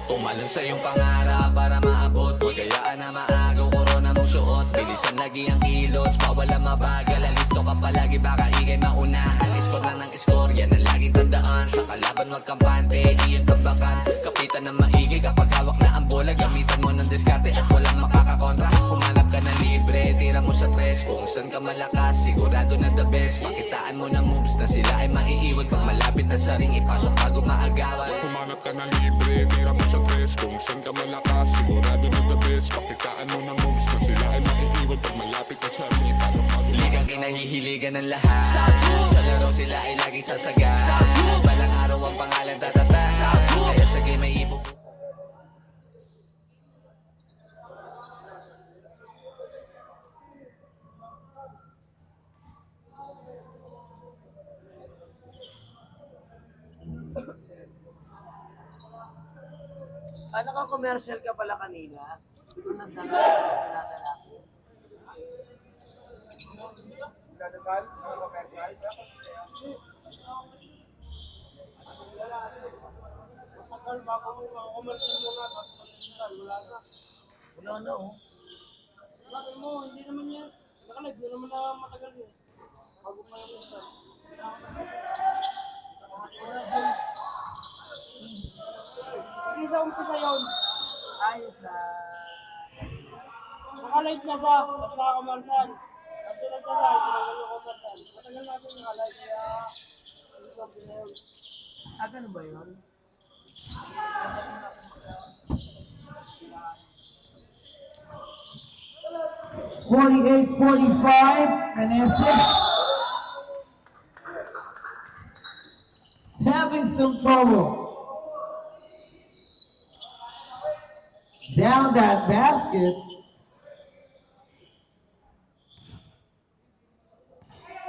Tumalon sa iyong pangarap para maabot. Huwag kayaan na maagaw, korona mong suot. Bilisan lagi ang kilos, bawal ang mabagal. Alisto ka palagi, baka ikay maunahan. Score lang ng score, yan ang laging tandaan. Sa kalaban magkampante, iyon tambakan. Kapitan ng maigi kapag hawak na ang bola. Gamitan mo ng diskarte at walang makakakontra. Humanap ka na libre, tira mo sa tres. Kung saan ka malakas, sigurado na the best. Pakitaan mo ng moves na sila ay maiiwan. Pag malapit na sa ring, ipasok bago maagawan. Humanap ka na libre, tira mo sa tres. Kung saan ka malakas, sigurado na the best. Pakitaan mo ng moves na sila ay maiiwan. Pag malapit na sa ring, ipasok bago Ligang kinahihiligan ng lahat. Sa laro sila ay laging sasaga. Balang araw ang pangalan tatata. Kaya sa game ay ibubuhos. Naka-commercial ka pala kanina. Ito nagdala. Wala na, oh. Bakit mo, hindi naman yan. Hindi naman na matagal yun. Bago pa yung start. Hindi sa umpisa yun. Ayos na. Nakalight na siya, tapos nakakamarsan. Tapos nagkasal, tinagal yung kumarsan. Matagal natin yung alight, kaya... Ano sabi na yun? Ganun ba yun? 48-45, Meneses. Having some trouble. Down that basket.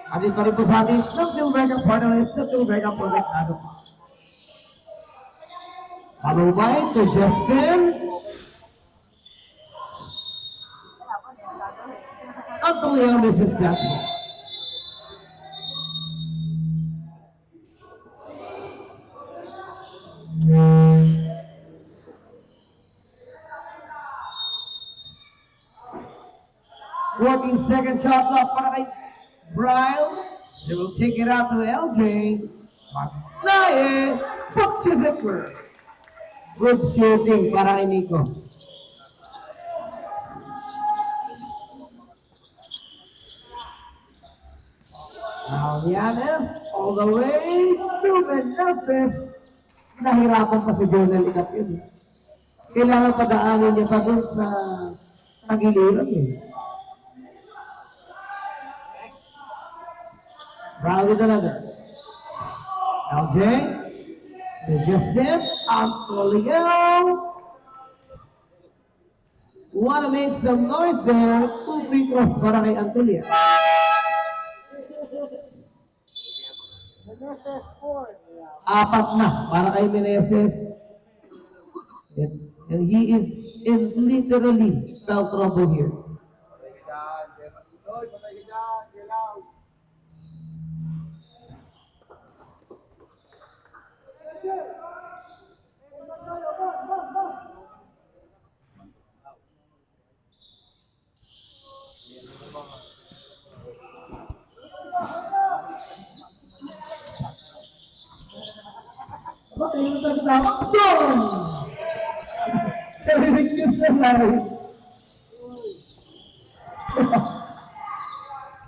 Atin pa rin po sa ating Subtle Record partner, Subtle Record proyektado. Malumay to Justin. Antonio, Mrs. Jackson. Second shot off para kay Brian. They will take it out to LJ. Maglaye. Punches it for. Good shooting para kay Nico. Now Yanis, all the way to Meneses. Nahirapan pa si Jonel ikat yun. Kailangan padaanin niya pa dun sa tagiliran eh. Brown with another. LJ. They just did. Antonio. Wanna make some noise there. 2 free throws para kay Antonio. Meneses 4. 4 na para kay Meneses. And he is in literally spell trouble here. Bakit yung nagtatawa? Boom! Narinig na live.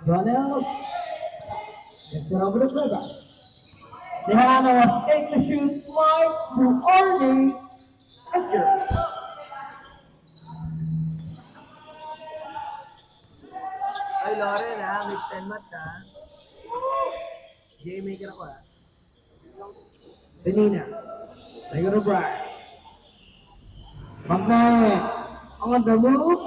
Jonel. Gets it over the trigger. Dehana was 8 to shoot. Flight to Arnie. Let's go. Ay, Lauren ha. With 10 match ha. J-maker ako ha. Benina. Take it to Brian. Magnaye. On the move.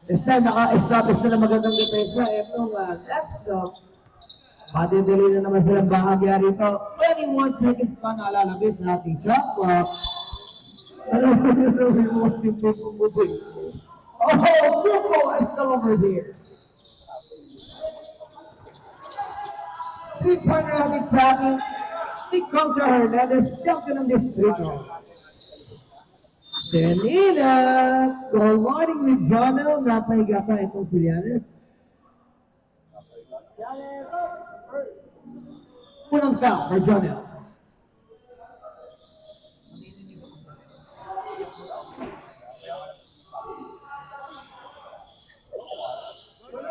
This time, naka-establish na magandang depensa. Let's go. Patidili na naman silang bahagya rito. 21 seconds pa nalalabis sa ating shot clock. Alam mo yun, yung most important moving. Oh, Tupo is still over here. 3-pointer natin sa ating si Contra Hernandez, champion ng distrito. Selena, good morning with Jonel. Napahiga pa itong si Yanis. Unang foul for Jonel.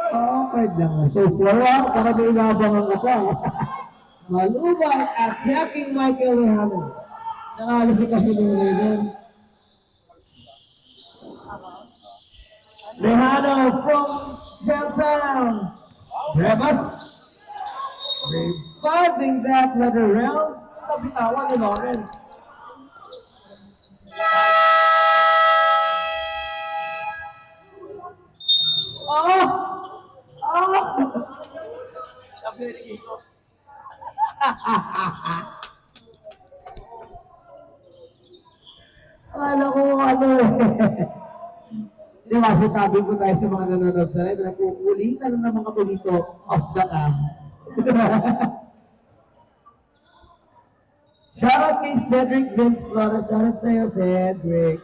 Okay lang. So, para may inabangan ka pa. Malubay at siyaping Michael Lehano. Nangalis kasi ng Raven. Lehano from downtown. Rebus. Reviving that letter round. Nabitawan ni Lawrence. Akala ko ano eh. Di ba, sinabi ko tayo sa mga nanonood sa live, nagkukulitan ng mga kulito off the cam. Shout out kay Cedric Vince Flores. Ano sa'yo, Cedric?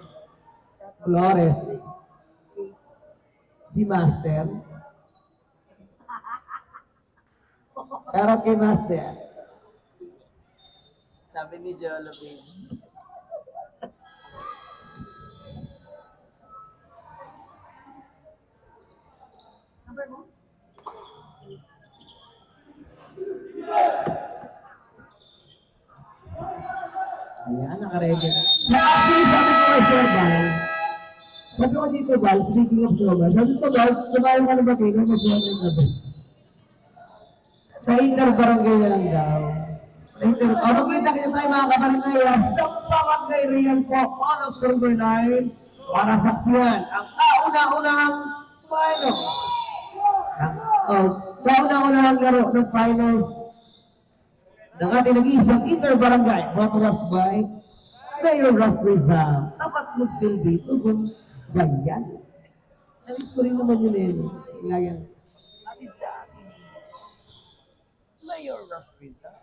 Flores. Si Master. Shout out kay Master. Sabi ni Jollibee. Ayan, nakaready. Actually, sabi ko kay Sir Val, sabi ko dito, Val, speaking of Sir Val, sabi ko, Val, kumain ka na ba kayo? Mag-join ka ba? Sa inter-barangay na lang daw. Sa inter- O, magkita kayo tayo mga kabarangay. Sa barangay Rian po, on October 9, para saksiyan ang kauna-unahang final. Kauna-unahang laro ng finals ng ating nag-iisang inter-barangay, brought to us by Mayor Ras Rizal. Dapat magsilbi ito kung ganyan. Alis ko rin naman yun eh. Ngayon. Atin sa atin. Mayor Ras Rizal.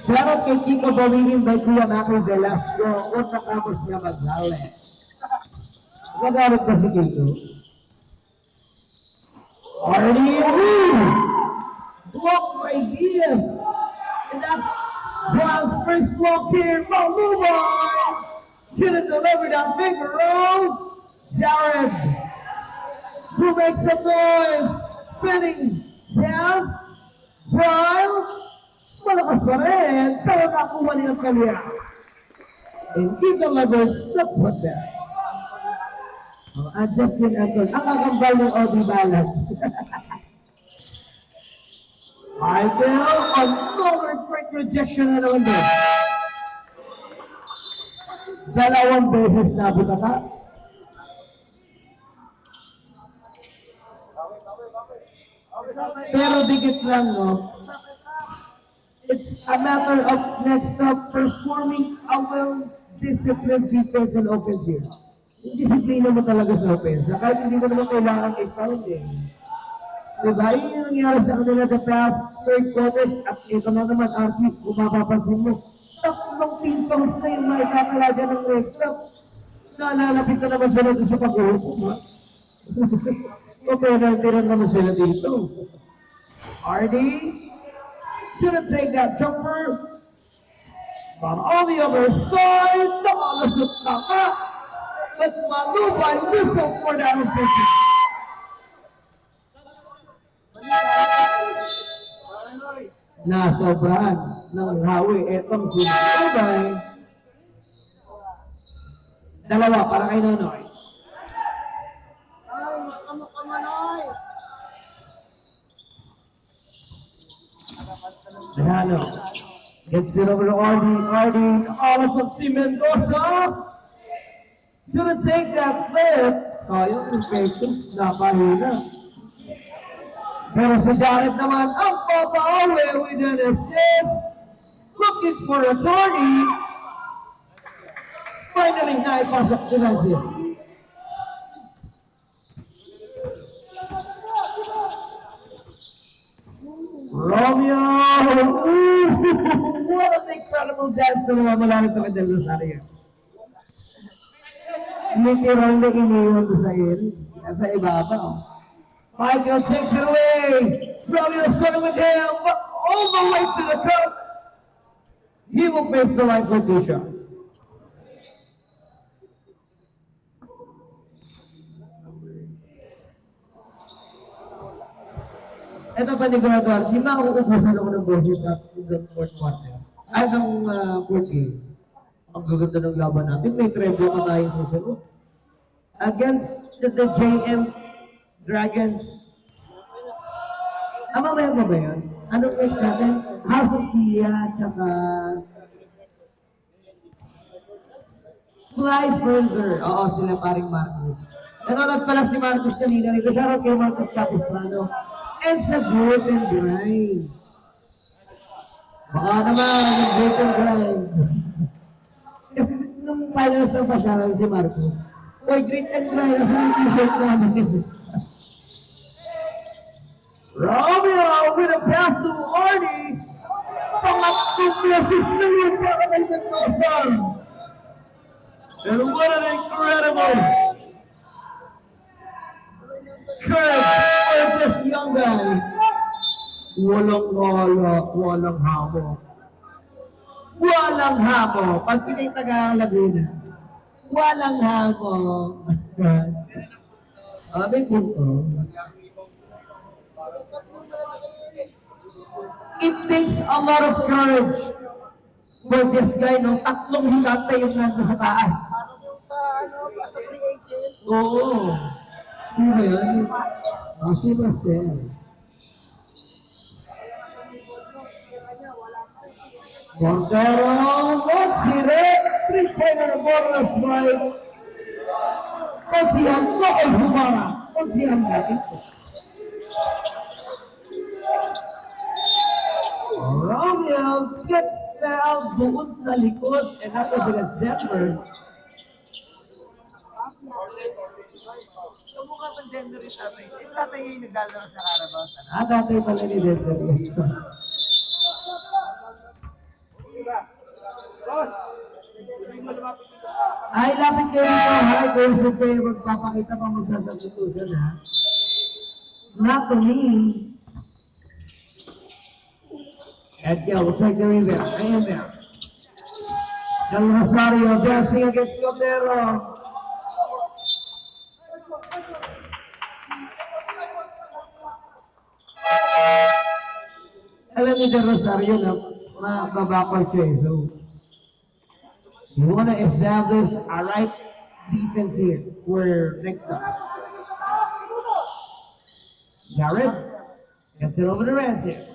Shoutout kay Kiko Bawinin by Kuya Mako Velasco kung natapos niya mag-hali. Nagalit ba si Kiko? Arnie Wu! Block by Diaz! And that's Brown's first block here from Mumbai! Gonna deliver that finger roll! Jared! Who makes some noise? Spinning! Yes! Brown! Malakas pa rin! Pero nakuha niya ng kalya! And he's the levels that put there. Justin Anton, ang kakambal ng Odi Balat. Idol, another great rejection na naman din. Dalawang beses na butata. Pero dikit lang, no? It's a matter of next up performing a well-disciplined defense and offense. Yung disiplina mo talaga sa offense. Kahit hindi mo naman kailangan i-found eh. Diba? Yun yung nangyari sa kanila the past third quarter. At ito na naman, Archie, kung mapapansin mo, tatlong ping-pongs na yung maikakalaga ng next up. Nalalapit na naman sila doon sa pag-uhukom. O penalty rin naman sila dito. RD, shouldn't take that jumper. But on the other side, nakalasot na ka. But Malubay whistle for that official. Nasobrahan ng hawi etong si Malubay. Dalawa para kay Nonoy. Ay, makamukha Dehano. Gets it over to Ardy. Alas of si Mendoza. Gonna take that flip. Sayang yung Pecos, napahina. Pero si Jared naman ang papauwi with an assist. Looking for a 30. Finally, naipasok si Francis. Romeo! Ooh, what an incredible dance na mamalaan sa Del Rosario. Literal na iniwan sa sa ibabaw. Michael takes it away. Romeo's going with him, but all the way to the cup. He will face the line for 2 shots. Ito pa ni Grador, di mauubusan ako ng boses at ng fourth quarter. Ay, ng fourth game. Ang gaganda ng laban natin. May treble pa tayong susunod. Against the JM Dragons. Mamaya ba yun? Anong next natin? House of Sia, tsaka Fly Further. Oo, sila paring Marcos. Nanonood pala si Marcos kanina rito. Shoutout kay Marcos Capistrano. And sa Grit and Grind. Baka naman, yung Grit and Grind. Kasi nung finals ng pasyalan si Marcos, oy, Grit and Grind, nasa yung t-shirt namin. Romeo with a pass to Arnie. Pangatlong beses na yun para kay Mendoza. And what an incredible serve for this young guy. Walang hamo. Walang hamo. Pag pinitaga ang Laguna, walang hamo. May punto. It takes a lot of courage for this guy, no? Tatlong higante yung nandun sa taas. Sa free agent. Oo. Sino yun? Si Marcel. Montero, Montire, Tristana Borras by Osian Noel Humara. Osian natin. Romeo gets fouled doon sa likod, and that was against Denver. Mukha pang Denver yung tatay. Yung tatay yung naglalaro sa Carabao. Tatay pala ni Denver. Ay, lapit kayo ito. Hi, Joseph kayo. Magpapakita pa magsasubstitution, ha? Not to me. Edgar, looks like they're in there. Hang in there. Del Rosario dancing against Cordero. Alam ni Del Rosario na mababakal siya eh. So, you want to establish a right defense here for next time. Jared gets it over the rest here.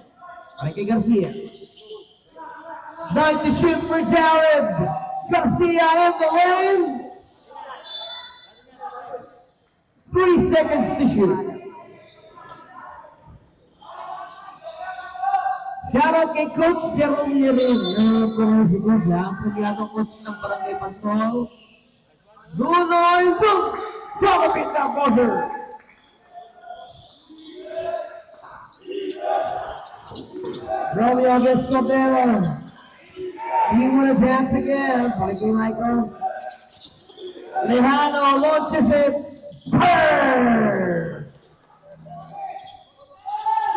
Mikey Garcia. Nice to shoot for Jared. Garcia in the lane. 3 seconds to shoot. Shout out kay Coach Jerome Lirin. Kung si Coach lang, pugyatong coach ng Barangay Pantol. Dunoy Book! Sakapit na buzzer! Romeo against Cordero. He wanna dance again. Mikey Michael. Lejano launches it. Purr!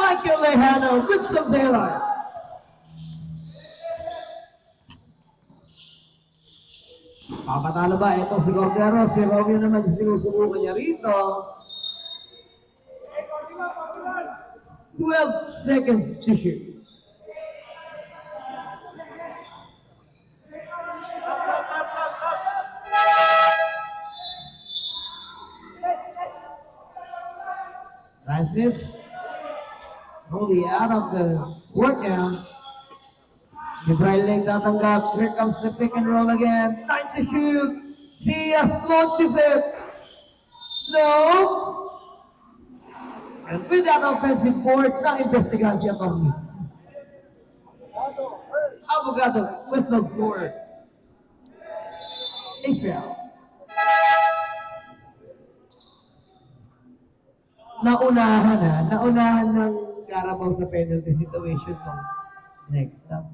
Michael Lejano with some daylight. Papatalo ba? Ito si Cordero. Si Romeo naman sinusubukan niya rito. 12 seconds to shoot. Francis, only out of the workout. Gibrail Lake tatanggap. Here comes the pick and roll again. Time to shoot. Diaz launches it. No. And with that offensive board, na-investigahan siya Tommy. Abogado, whistle for Israel. Naunahan ng Carabao sa penalty situation ng next time.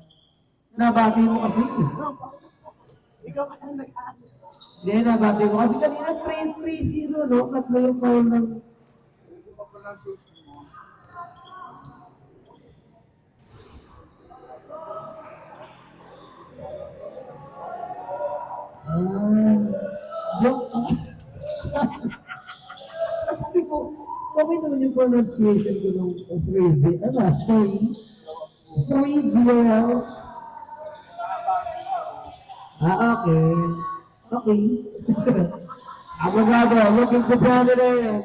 Nabati mo kasi. Ikaw ka nang nag-aano. Hindi, nabati mo kasi kanina 3-3-0, no? Tatlo yung foul ng... Sabi ko, kami naman yung pronunciation ko ng crazy. Ano? 3-0. Okay. Okay. Abogado, looking to penetrate.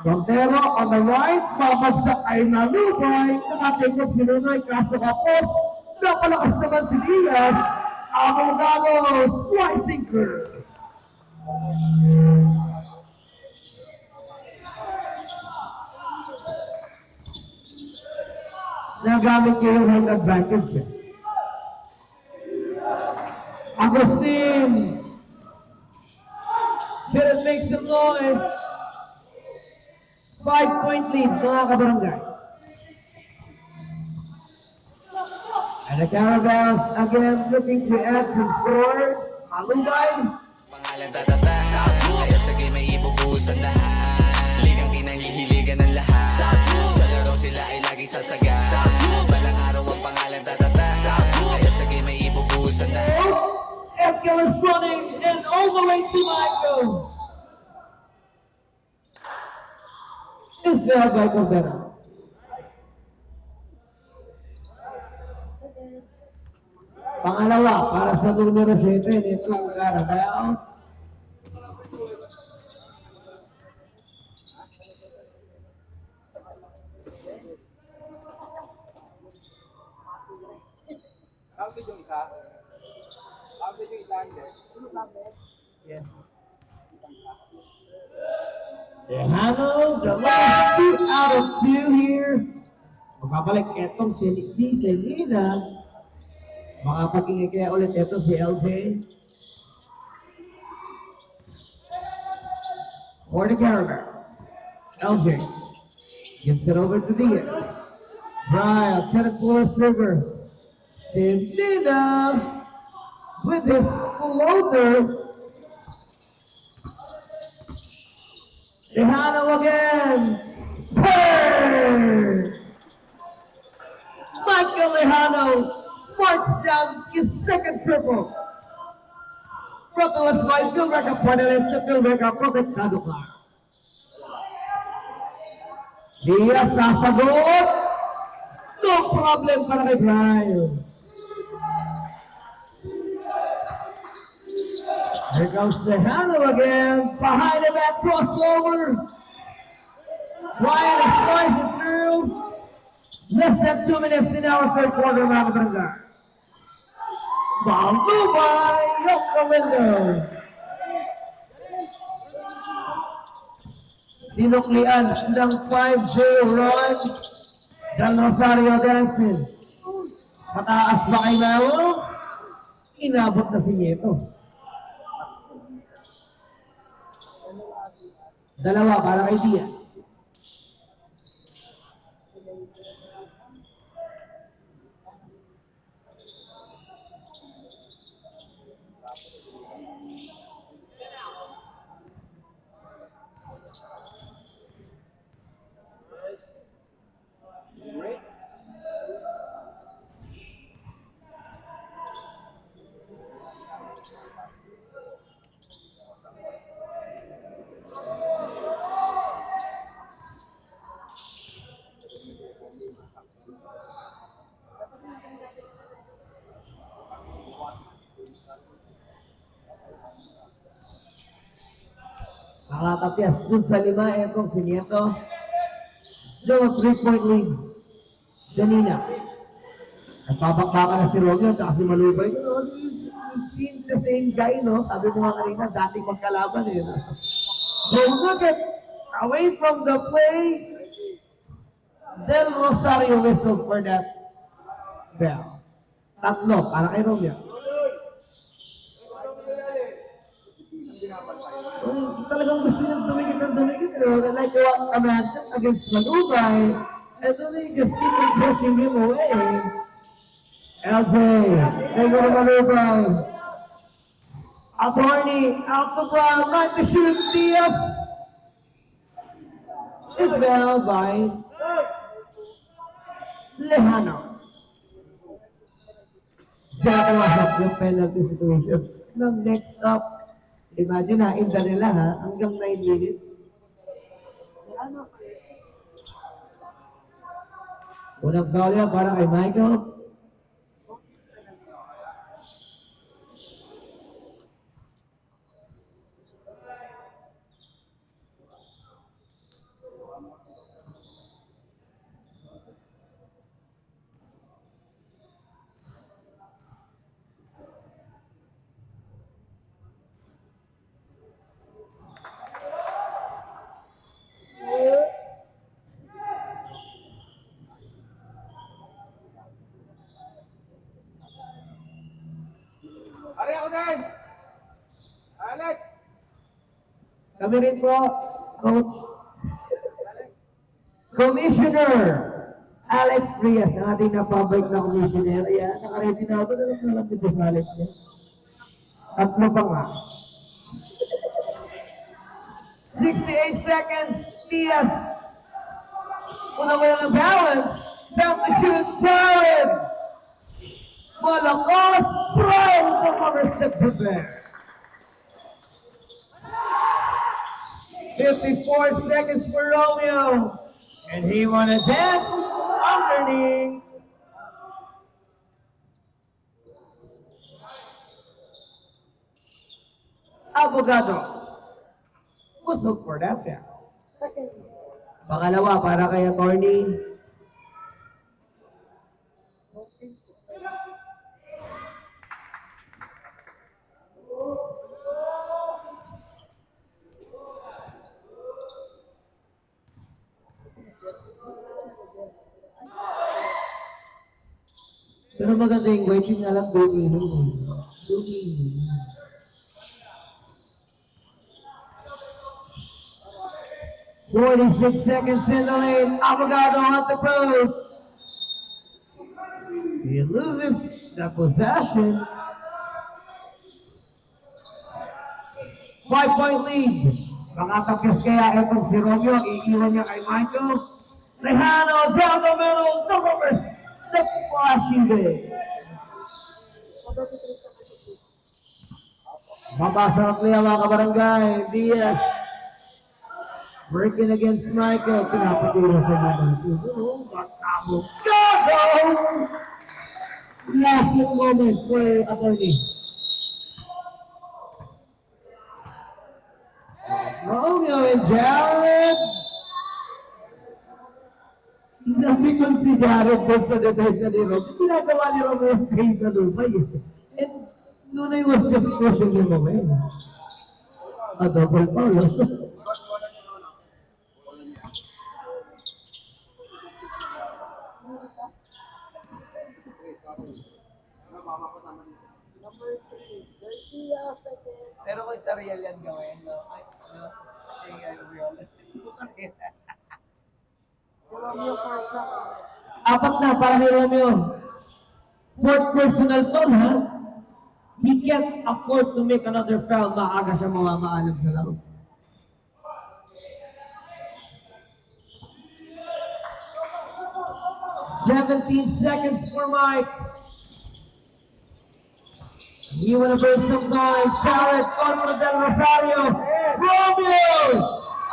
Montero on the right, babagsak ay nalubay. Nakatingkot si Nunoy, kaso kapos. Napalakas naman si Diaz. Abogado, slice sinker. Nagamit niya yung height advantage. Agustin! Didn't make some noise. 5-point lead, mga kabarangay. And the Carabaos again looking to add some scores. Malubay. Pangalan tatata sa outlook, kaya sa game ay ibubusan lahat. Ligang ang kinahihiligan ng lahat. Sa laro sila ay laging sasaga. Balang araw ang pangalan tatata. Kaya sa game ay ibubuhusan na. Echo is running and all the way to Michael. Is there Michael Vera? Pangalawa, para sa numero 7 nitong Carabaos. Tejano, the last 2 out of 2 here. Magpapalik etong si Selena. Makapagingay kaya ulit ito si LJ. For the Caravan. LJ gives it over to Diaz. Brian, can it pull his trigger? Selena with his floater. Tejano again. Hey! Michael Tejano marks down his second triple. Rotolas by field record panelist sa field record protektado ka. Diaz sasagot. No problem para kay Brian. Here goes Tejano again. Behind the back crossover. Brian is slicing through. Less than 2 minutes in our third quarter, mga kabarangay. Balubay, yung window. Sinuklian ng 5-0 run. Del Rosario Dancing. Mataas ba kay Melo? Inabot na si Nieto. Dalawa para kay Diaz. Nakatapias dun sa 5, etong si Nieto. Still a 3-point lead. Selena. Nagpapakbaka na si Romeo at si Malubay. You know, you've seen the same guy, no? Sabi mo nga kanina, dating magkalaban eh. So look at, away from the play, Del Rosario whistled for that bell. Tatlo, para kay Romeo. Talagang gusto niyang dumikit ng dumikit. Like what Amanda against Malubay. And then they just keep on pushing him away. LJ, they go to Malubay. Attorney, out the ground, right to shoot, Diaz. It's well by Lejano. Diyan pumasok yung penalty situation. Next up, imagine na, inda nila ha, hanggang 9 minutes. Unang foul yan para kay Michael. Kami rin po, Coach. Commissioner Alex Frias, ang ating napabike na commissioner. Ayan, nakaredy na ako. Alam dito sa Alex niya. Tatlo pa nga. 68 seconds. Diaz. Una mo yung balance. Down to shoot, Jared. Malakas, Brown, the mothership to there. 54 seconds for Romeo. And he wanna dance underneath. Abogado. Busog for that foul. Pangalawa para kay attorney. Pero maganda yung waiting na lang doon. 46 seconds in the lane. Abogado at the post. He loses the possession. 5-point lead. Makatapos kaya itong si Romeo. Iiwan niya kay Michael. Rejano down the middle. The reverse. The flashing day. Mabasa ang play mga kabarangay. Diaz. Breaking against Michael. Pinapatira sa mga Matamo. Go! Last moment for attorney. Romeo and Jared. Napikon si Jared doon sa detensa ni Romeo. Pinagawa ni Romeo yung pain na lumay. And Nunay was just pushing him away. A double foul. Pero kung sa real yan gawin, no? Ay, no? Ay, real. Apat na para ni Romeo. Fourth personal foul, ha? He can't afford to make another foul. Maaga siya mamamaalam sa laro. "17 seconds for Mike. You wanna burn some time. Jared contra Del Rosario. Romeo!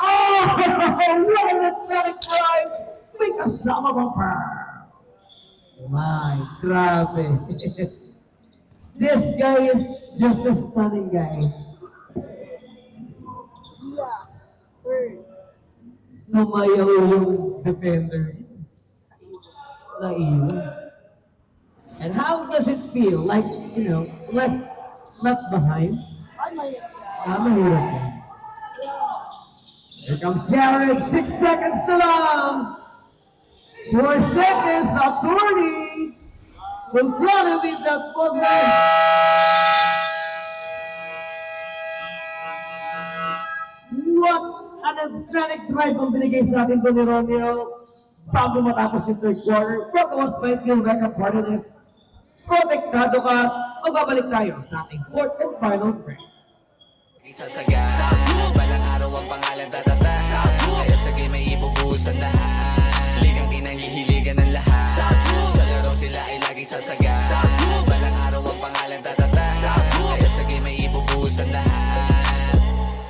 Oh! What an athletic drive! May kasama bang pa? My, grabe. This guy is just a stunning guy. Yes. Third. Sumayaw yung defender. Naiwan. And how does it feel? Like, you know, left behind? Ay, may... Mahirap yan. Here comes Jared, 6 seconds to lang. 4 seconds, attorney. Will try to beat that buzzer. What an emphatic drive ang binigay sa atin ko ni Romeo bago matapos yung third quarter. But was my feel record part of this. Protektado ka, magbabalik tayo sa ating fourth and final frame. Sasaga balang araw ang pangalan tatata kaya sa game may ibubuhos ang lahat ligang kinahihiligan ng lahat sa laro sila ay laging sasaga balang araw ang pangalan tatata kaya sa game may ibubuhos ang lahat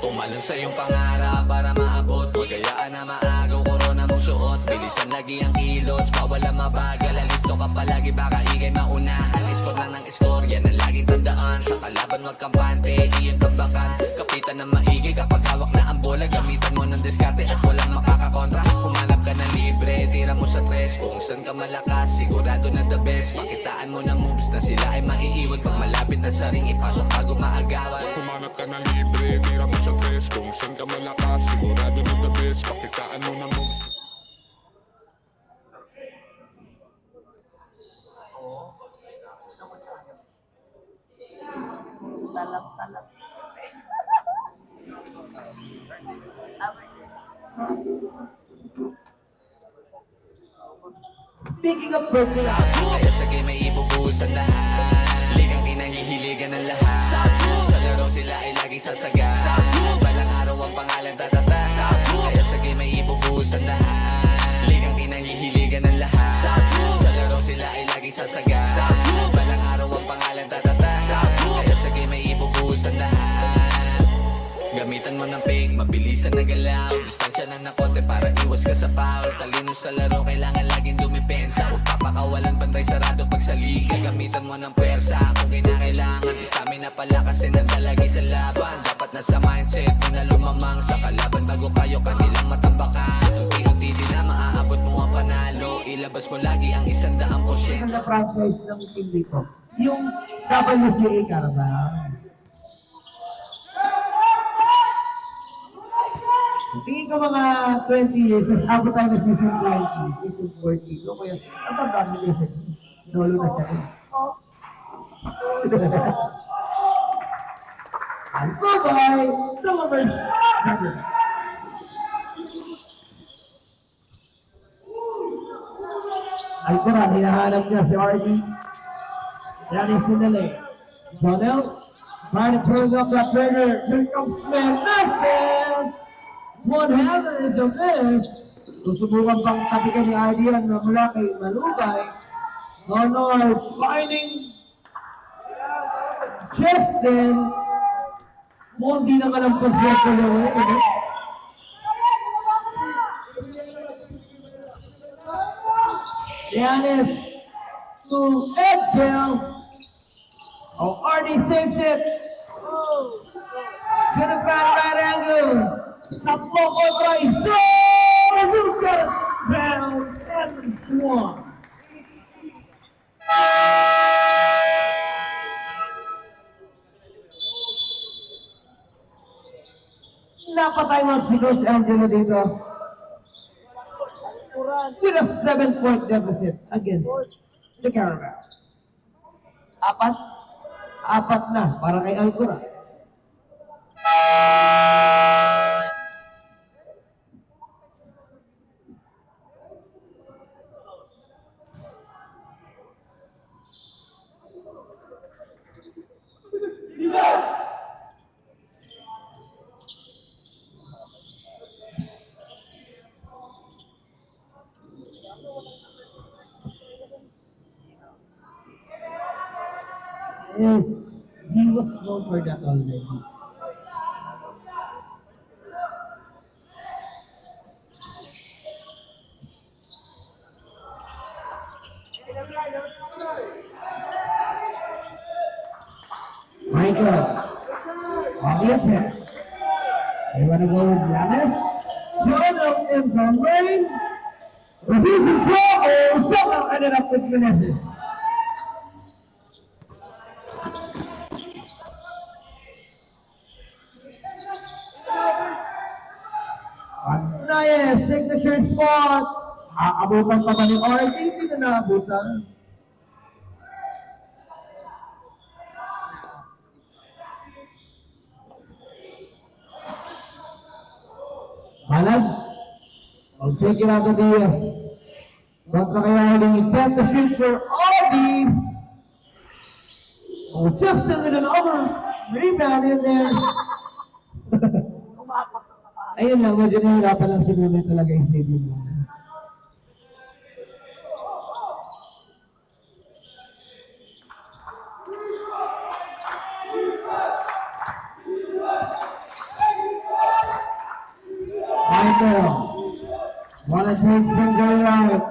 tumalon sa iyong pangarap para maabot huwag gayaan na maagaw korona mong suot bilisan lagi ang kilos bawal ang mabagal alisto ka palagi baka ikay maunahan score lang ng score yan ang laging tandaan sa kalaban wag kampante iyon tambakan kapitan ng maigi kapag hawak na ang bola gamitan mo ng diskarte at walang makakakontra humanap ka ng libre tira mo sa tres kung saan ka malakas sigurado na the best makitaan mo ng moves na sila ay maiiwan pag malapit na sa ring ipasok bago maagawan Humanap ka ng libre, tira mo sa tres. Kung saan ka malakas, sigurado na the best. Pakitaan mo ng moves. Talap-talap. Speaking of personal, kaya sa game may ibubuhos ang lahat ligang kinahihiligan ng lahat sa laro sila ay laging sasaga balang araw ang pangalan tatata kaya sa game may mo ng ping, mabilisan na galaw. Distansya na ng konti para iwas ka sa foul. Talino sa laro, kailangan laging dumipensa. Huwag papakawalan, bantay sarado pag sa liga. Gamitan mo ng pwersa kung kinakailangan. Stamina pala kasi nandalagi sa laban. Dapat nasa mindset mo na lumamang sa kalaban. Bago kayo kanilang matambakan. Unti-unti din na maaabot mo ang panalo. Ilabas mo lagi ang 100%. Na franchise ng team dito. Yung WCA Carabao. Tingin ko mga 20 years, tapos abot tayo na season 20, season 40. So, kaya, ang tandaan nila siya. Nolo na siya. And goodbye, the lovers. Ay, tara, hinahanap niya si RD. Yan is in the lane. Jonel, trying to turn up that trigger. Here comes Smith. Misses! One hammer is a miss. Susubukan pang tapikan ni RD yan na mula kay Malugay. Honor finding Justin. Mukhang di na kalampag siya sa lawin. Giannis to Edgel. Oh, RD saves it. To the front right angle. Takbo kontra isa. Lucas down and one. Napatay mo si Coach Angelo dito. With a 7-point deficit against the Carabao. Apat na para kay Alcura. Yes, he was known for that already. Michael, audience here. You want to go with Giannis? Turn up in the lane. But he's in trouble. Somehow ended up with Meneses. Nice signature spot. Aabutan pa ba ni RD? Hindi na naabutan. Malag. Mag-check it out of Diaz. Kontra kaya huling attempt to shoot for RD. Oh, Justin with an over rebound in there. Ayun lang, medyo nahirapan lang siguro talaga yung stadium mo. Michael, wanna take single right.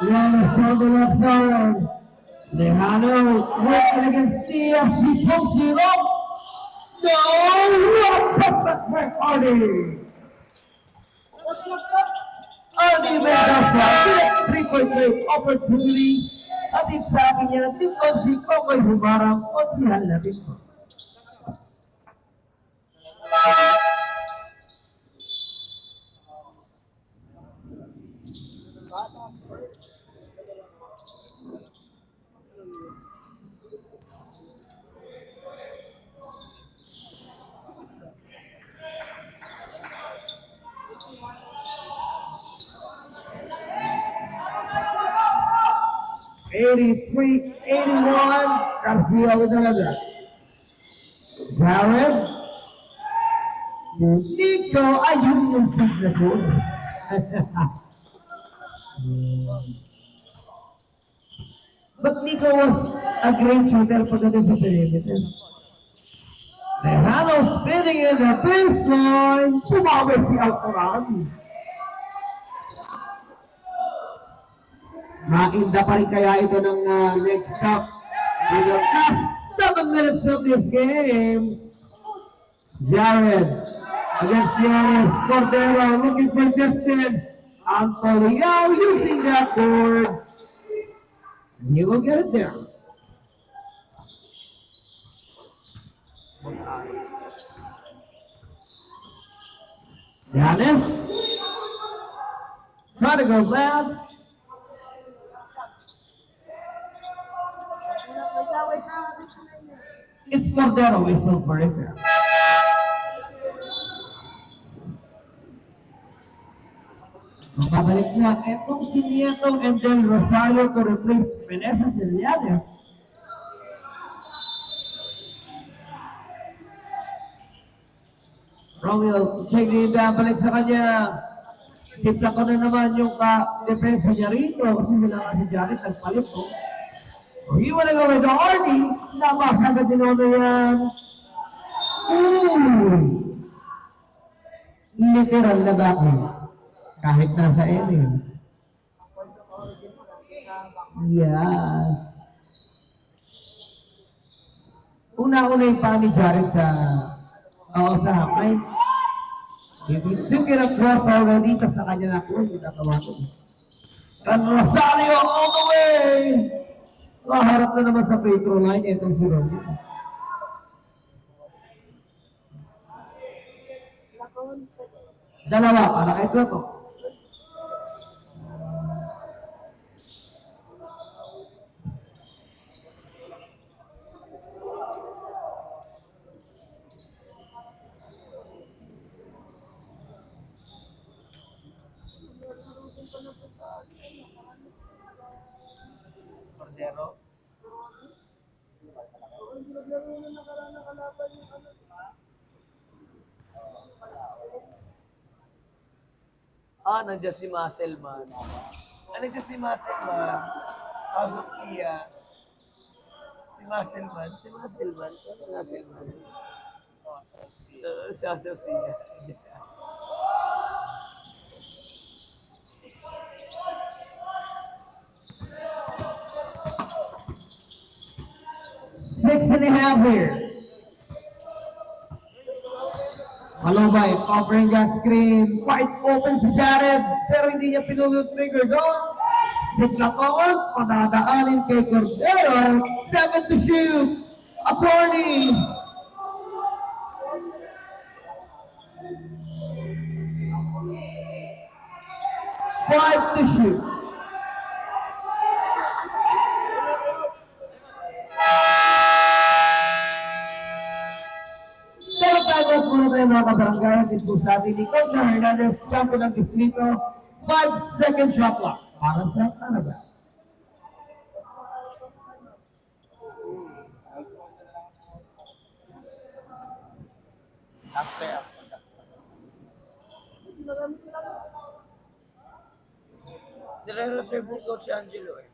Giannis on the left side. Lejano working against Diaz. He pulls it up. No! What the heck, Arnie? Arnie Mendoza, 3-point opportunity. At sa akin niya, dito si Kokoy Humarang o si Halapin ko. Garcia with another. Jared. Nico, ayun yung signature. But Nico was a great shooter pagdating sa perimeter. Lejano spin sitting in the baseline, pumawi si Alcoran. Mainda pa rin kaya ito ng next stop. In the last 7 minutes of this game, Jared against Giannis Cordero looking for Justin Antoliao using that board. And he will get it there. Giannis trying to go last. It's Cordero whistle for it. Mababalik na etong si Nieto and then Rosario to replace Meneses and Llanes. Romeo, check din balik sa kanya. Simpla ko na naman yung depensa niya rito kasi wala nga si Jared nagpalit ko. So you wanna go with the Arnie? Nabasa ka din na yan. Literal na bakit? Kahit nasa Emin. Yes. Una-una yung pa ni Jared sa hapay. Yung kina-cross already, tapos sa kanya na ko, itatawa ko. And Rosario all the way! Maharap na naman sa Petro line, itong si Romeo. Dalawa, para kay Plato. Cordero. Nandiyan si Muscleman. Nandiyan si Muscleman. Pasok siya. Si Muscleman. Si Muscleman. Siya siya. Six and a half here. Malubay, covering that screen. Quite open si Jared, pero hindi niya pinulot trigger doon. Siklakon, panadaanin kay Cordero. 7 to shoot. Attorney. Five to shoot. Timeout muna tayo mga kabarangay. Ito po sa ating ni Coach Hernandez, champion ng distrito. 5-second shot clock para sa Canada. Nire-reserve mo Coach Angelo eh.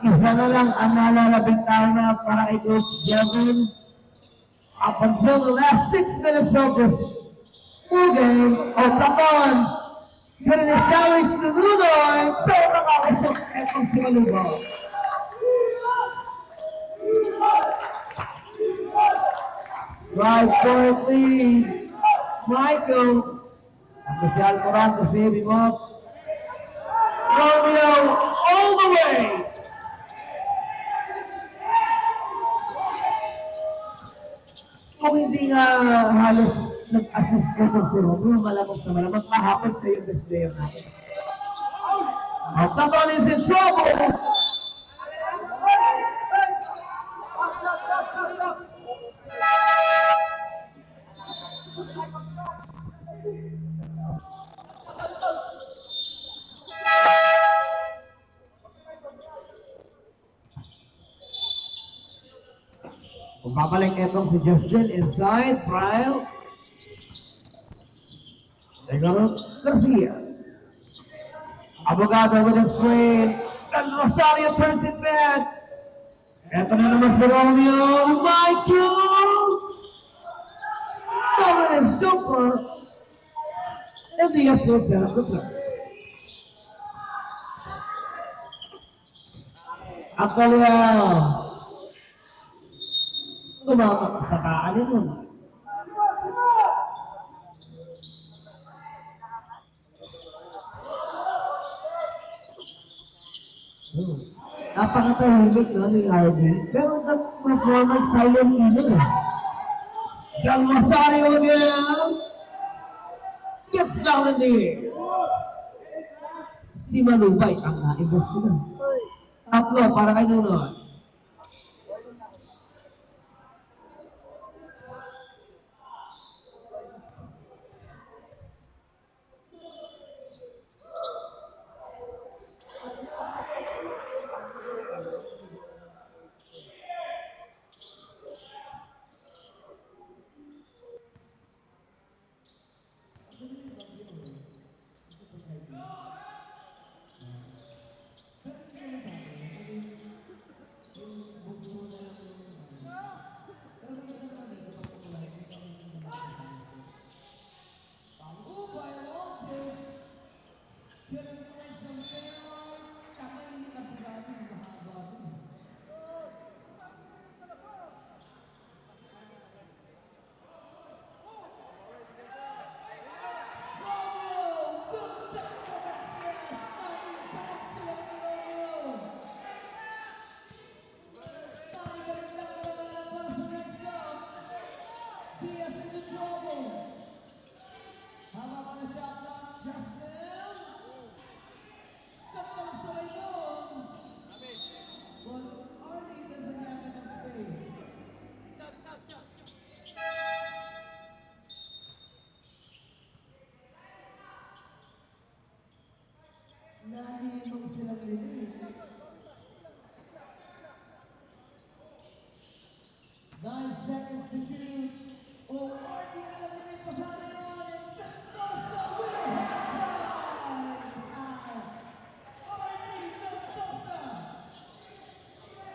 Isa na lang ang nalalabing tayo na para kay Coach Jevin. Up until the last 6 minutes of this full game, Otapon, gonna establish the Lunoy, pero nakakasok etong si Malubaw. Right point lead, Michael. Ako si Alcoran to save him up. Romeo all the way. Kung hindi nga halos nag-assist ka si Romeo, malamang sa malamang kahapon sa yung display natin. Otapon is in trouble. Babalik itong si Justin inside. Brian. Tegaro Garcia. Abogado with a swing. And Rosario turns it back. Eto na naman si Romeo. Michael! Dominus jumper. And the Astros set up the play. Akaliao. Tumapak sa kaanin mo. Napakatahimik no, ni RD. Pero nag-performance silent din eh. Del Rosario again. Gets down in the air. Si Malubay ang na-invest nila. Tatlo para kay Nunoy. Nahihimong silang rin. 9 seconds to shoot. Oh, RD na lang din pa sa atin. Mendoza will have RD Mendoza.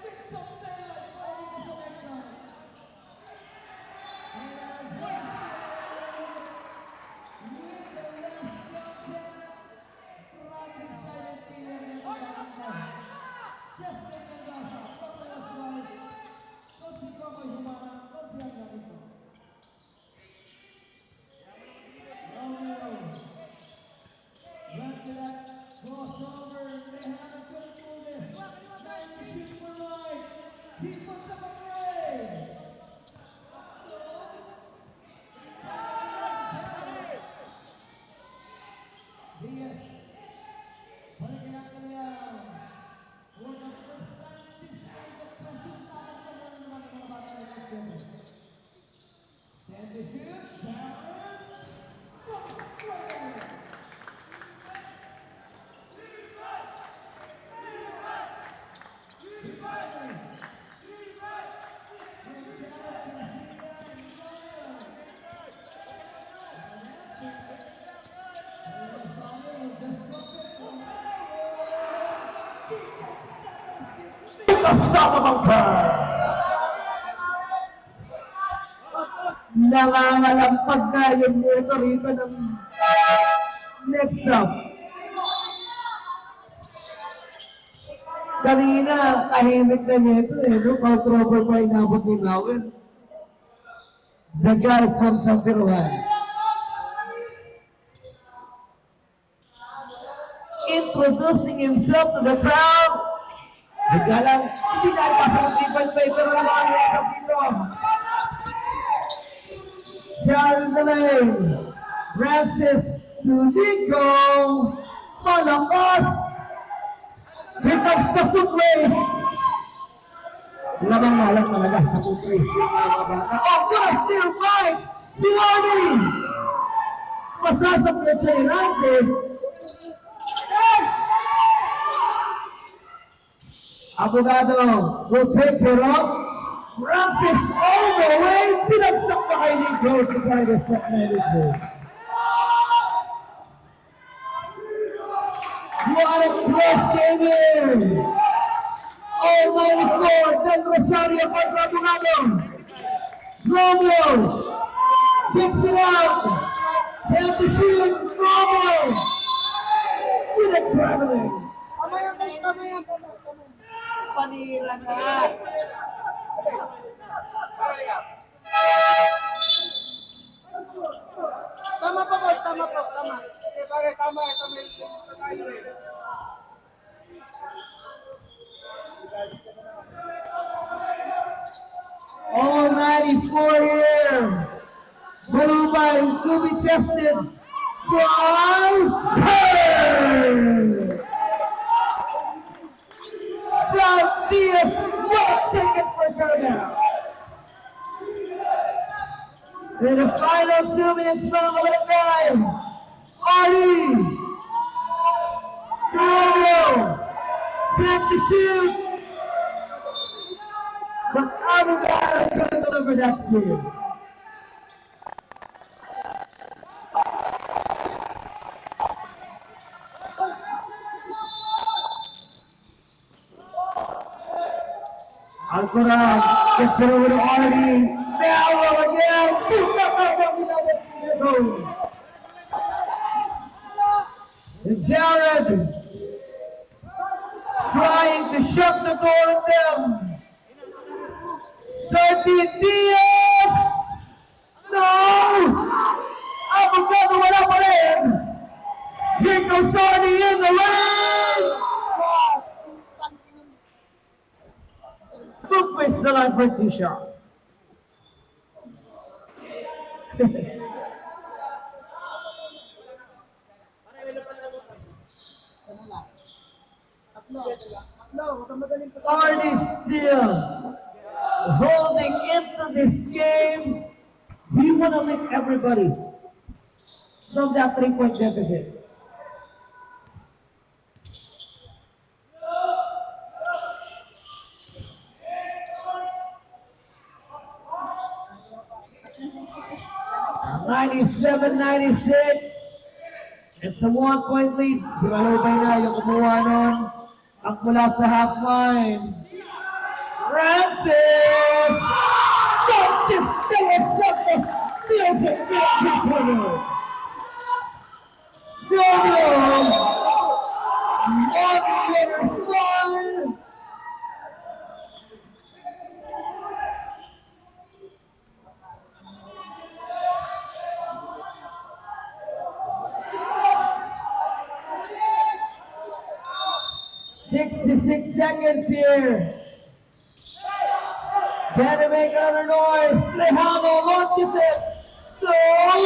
With some daylight falling to the next one. And with the last contact. Rapid silent killer ng Mendoza. Justin Mendoza. Patalas right. Kosi Kokoy humarang. Kosi ang ganito. Romeo. Left to left. Crossover. They have a good movement. Trying to shoot for right. He puts up a tray. Diaz. Balikin ang kanyang. For the first time this season, presuntahan ka na naman ng mga bata ng Astros. Then the shoot. Darren. From square. Nangangalampag na yung nito rito ng next stop. Kanina, tahimik na nito eh, no? Pag-proper pa inabot ni Mawin. The guy from San Piruan. Introducing himself to the crowd. Nagkalang, hindi na ipasa ng 3.5 pero naman sa Piruan. John Delay, Francis Tulico, malakas, hitags the foot race. Lamang malang talaga sa foot race. Oh, what a steal by si Wardy! Masasap na siya ni Francis. Abogado, will pick it up. Francis all the way. Pinagsak pa kay Nico to try to set Nico. What a close game here. All 94. Del Rosario contra Abogado. Romeo kicks it out. Help the shoot. Romeo. With a traveling. Tama yan, guys. Tama yan. Tama. Panira na. Tama po, boys. Tama po. Tama. Kasi pare, tama yung gusto tayo eh. All 94 here. Balubay to be tested by Perth. Diaz will take it for Canada. In the final 2 minutes, mga kabarangay, Ali, Julio, set to shoot. But Abogado couldn't deliver that steal. Alcoran gets it over to Artie. Now again. And Jared trying to shut the door on them. 13 Diaz! No! Abogado wala pa rin! Here goes Artie in the lane! Don't waste the line for 2 shots. Artie still holding into this game. We want to make everybody from that 3-point deficit. (97-96). It's a 1-point lead. Si Malubay na yung kumuha nun. Ang mula sa half line. Francis! Francis Phillips steals it. Romeo! One-winner son! "66 seconds here. Can to make another noise. Lejano launches it. Goal!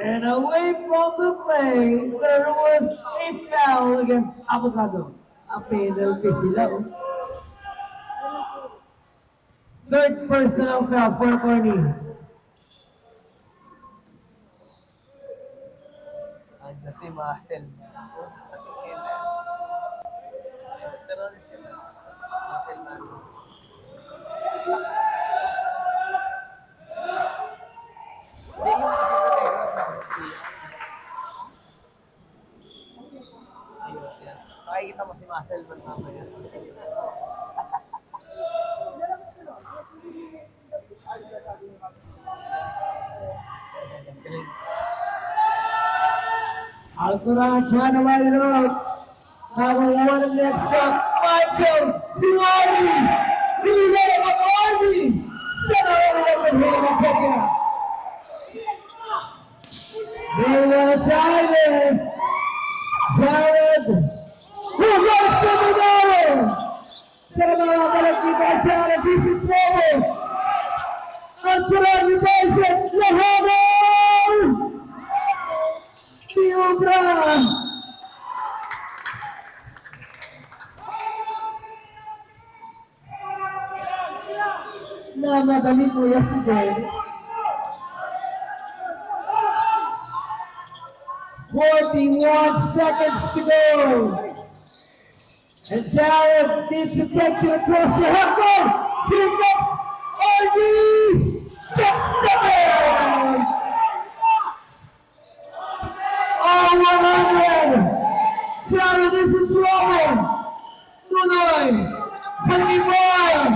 And away from the play, there was a foul against Abogado. Ang penalty sila. Third personal foul for Corny. Na si Marcel. Makikita mo si Marcel pag mamaya. Alcoran trying to light it up. Number one in the next step. Michael to Artie. Relay of Artie. Center it up and hit him and take it out. They want to tie this. Jared. Who goes to the goal? Pero mga kalagkita at Jared. He's in trouble. Alcoran replays it. Lejano! Tiobra! Namadali po yesterday. 41 seconds to go. And Jared needs to take it across the half goal. Here comes RD. Gets the man. Oh, 100. Jared is in trouble. Tuloy. Kalimuan.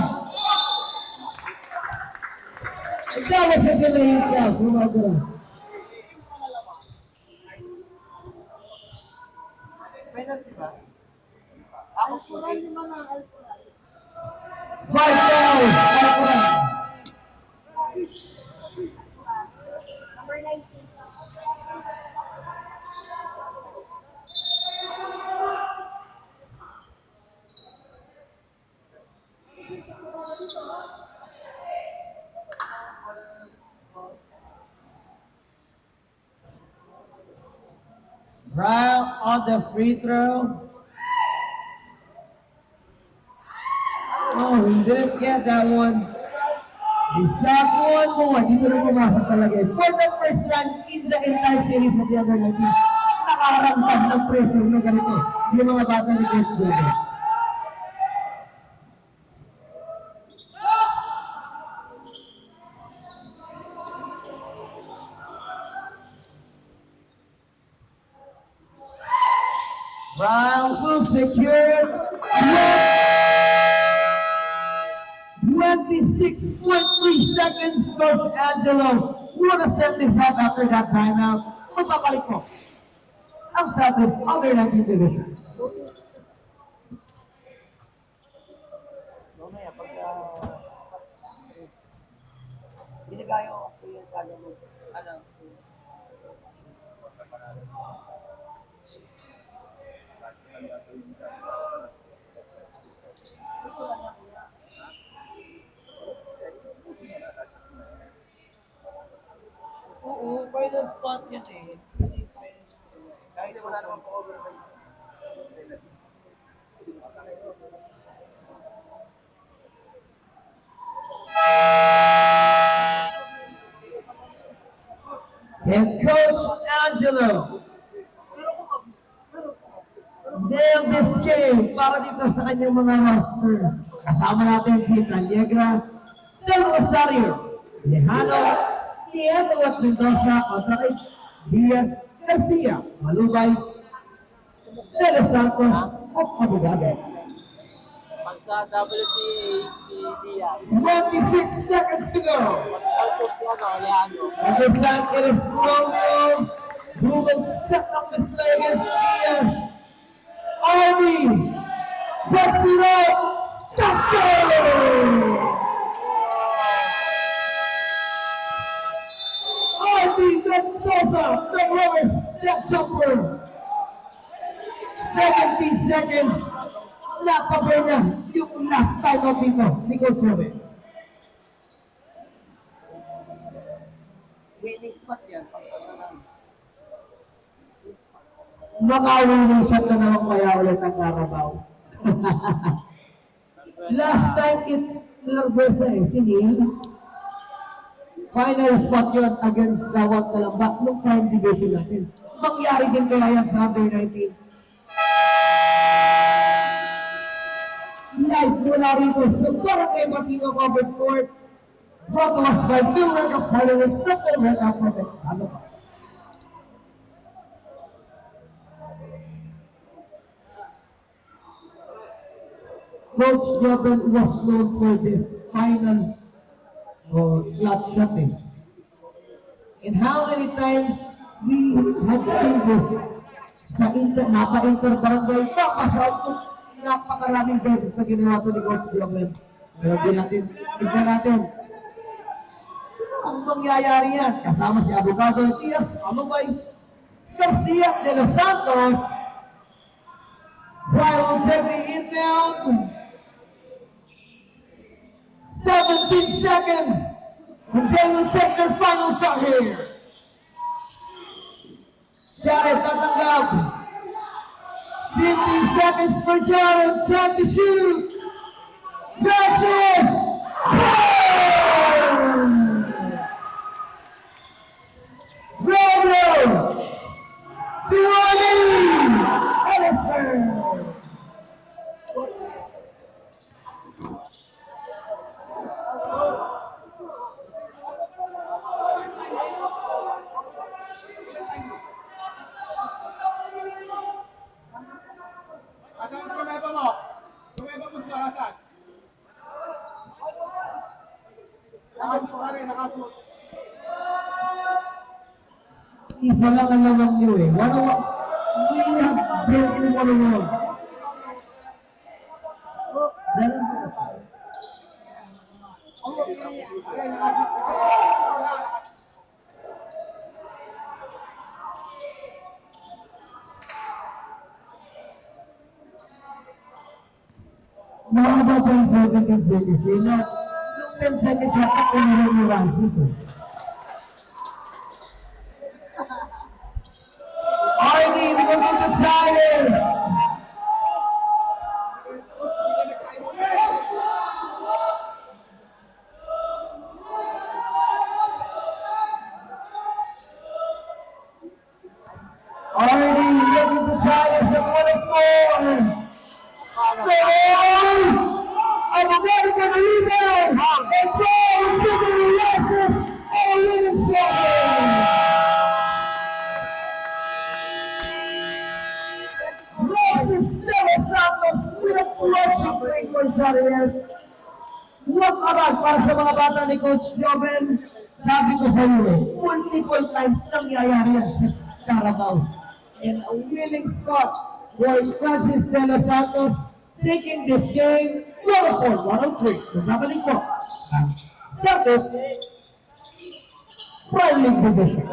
Ikaw ang kagalahin ka. Sumabra. Penalty ba? Alpuran, di ba na Alpuran? 5 down. Number 19. Brown on the free throw. Oh, he didn't get that one. He's got one more. Dito na pumasok talaga. For the first time in the entire series of the other team, nakaramdam ng pressure na ganito. Yung mga bata ni Coach Dodo. Brown will secure it. 26.3 seconds, Coach Angelo would have set this up after that timeout. Magpapalik po ang Celtics under 19 division. Mamaya, pag binigay ko kasi yung kanya mo, announce. Oo, final spot yan eh. Kahit wala naman po overtime. Head Coach Angelo nailed this game para dito sa kanyang mga roster. Kasama natin si Tallegra, Del Rosario, Lejano, Nieto at Mendoza, kontra kay Diaz Garcia, Malubay, De Los Santos at Abogado. Pag sa WCA, si Diaz. 26 seconds to go. Alpos yan, Leandro. And this time it is Romeo who will set up this play against Diaz. Army puts it up. Let's go! Army Mendoza, the lowest step jumper. 17 seconds. Nakabay na yung last time of dito ni Coach Robin. Winning spot yan. Maka-winning shot na naman kaya ulit ang Carabao. Last time it's Larvesa eh, si Neil. Final spot yun against Rawat Kalambak nung prime division natin. Mangyari din kaya yan sa under 19. Live mula rito sa Barangay Matino Covered Court. Brought to us by Phil Rank of Harlem sa Red Alphabet. Ano ba? Coach Joven was known for this final clutch shotting. And how many times we had seen this sa napa-inter-barangay, napakaraming beses na ginawa ito ni Coach Joven. Pero tignan natin. Ang mangyayari yan, kasama si Abogado, Diaz, Amabay, Garcia, De Los Santos, while every inbound, 17 seconds, and they will take their final shot here. Jared tatanggap. 15 seconds for Jared, time to shoot. That's it! Romeo! Diwali! Elephant! Isa lang ang naman nyo eh. We have broken 101. Mahaba pa yung 17 seconds eh. Na yung 10 seconds yata kung meron yung Francis eh. Arnie, we go to the tires! Arnie, we go to the tires at 104! I'm a very good leader! And Joe is giving me lessons all winning seconds! Moses Stella Santos with a crushing break for Jariel. What aral para sa mga bata ni Coach Joven? Sabi ko sa iyo eh, multiple times nangyayari yan sa Carabao. And a winning spot for Francis Stella Santos taking this game 104-103. So babalik po ang Santos Prime League Division.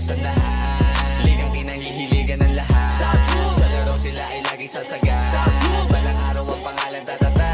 Sa lahat, ligang kinahihiligan ng lahat. Sa laro sila ay laging sasaga. Balang araw ang pangalan tatata.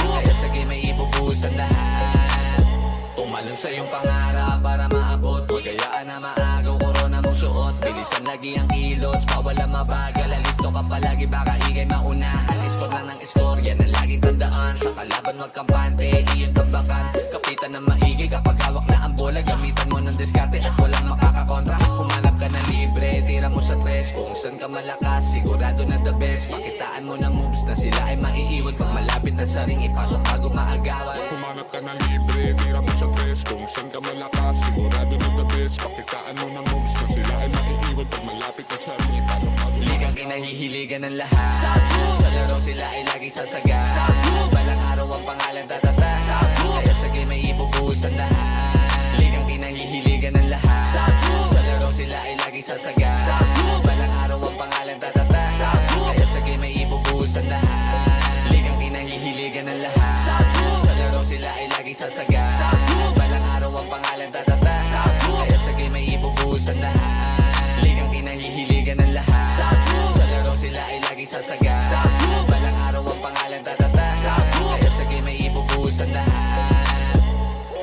Kaya sa game ay ibubuhos ang lahat. Tumalon sa iyong pangarap para maabot. Huwag gayaan na maagaw, korona mong suot. Bilisan lagi ang kilos, pawala mabagal. Alisto ka palagi, baka ikay maunahan. Score lang ng score, yan ang laging tandaan. Sa kalaban wag kampante, iyon tambakan. Kapitan ng maigi kapag hawak na ang bola. Gamitan mo ng diskarte at walang makakakontra. Humanap ka ng libre, tira mo sa tres. Kung saan ka malakas, sigurado na the best. Makitaan mo ng moves na sila ay maiiwan. Pag malapit na sa ring, ipasok bago maagawan. Humanap ka ng libre, tira mo sa tres. Kung saan ka malakas, sigurado na the best. Pakitaan mo ng moves na sila ay maiiwan. Pag malapit na sa ring, ipasok bago Ligang kinahihiligan ng lahat. Sa laro sila ay laging sasaga. Balang araw ang pangalan tatata. Kaya sa game ay ibubuhos ang lahat. Ligang kinahihiligan ng lahat. Sa laro sila ay laging sasaga. Balang araw ang pangalan tatata. Kaya sa game ay ibubuhos ang lahat. Ligang kinahihiligan ng lahat. Sa laro sila ay laging sasaga. Balang araw ang pangalan tatata. Kaya sa game ay ibubuhos ang lahat. Ligang kinahihiligan ng lahat. Sa laro sila ay laging sasaga. Balang araw ang pangalan tatata. Kaya sa game ay ibubuhos ang lahat.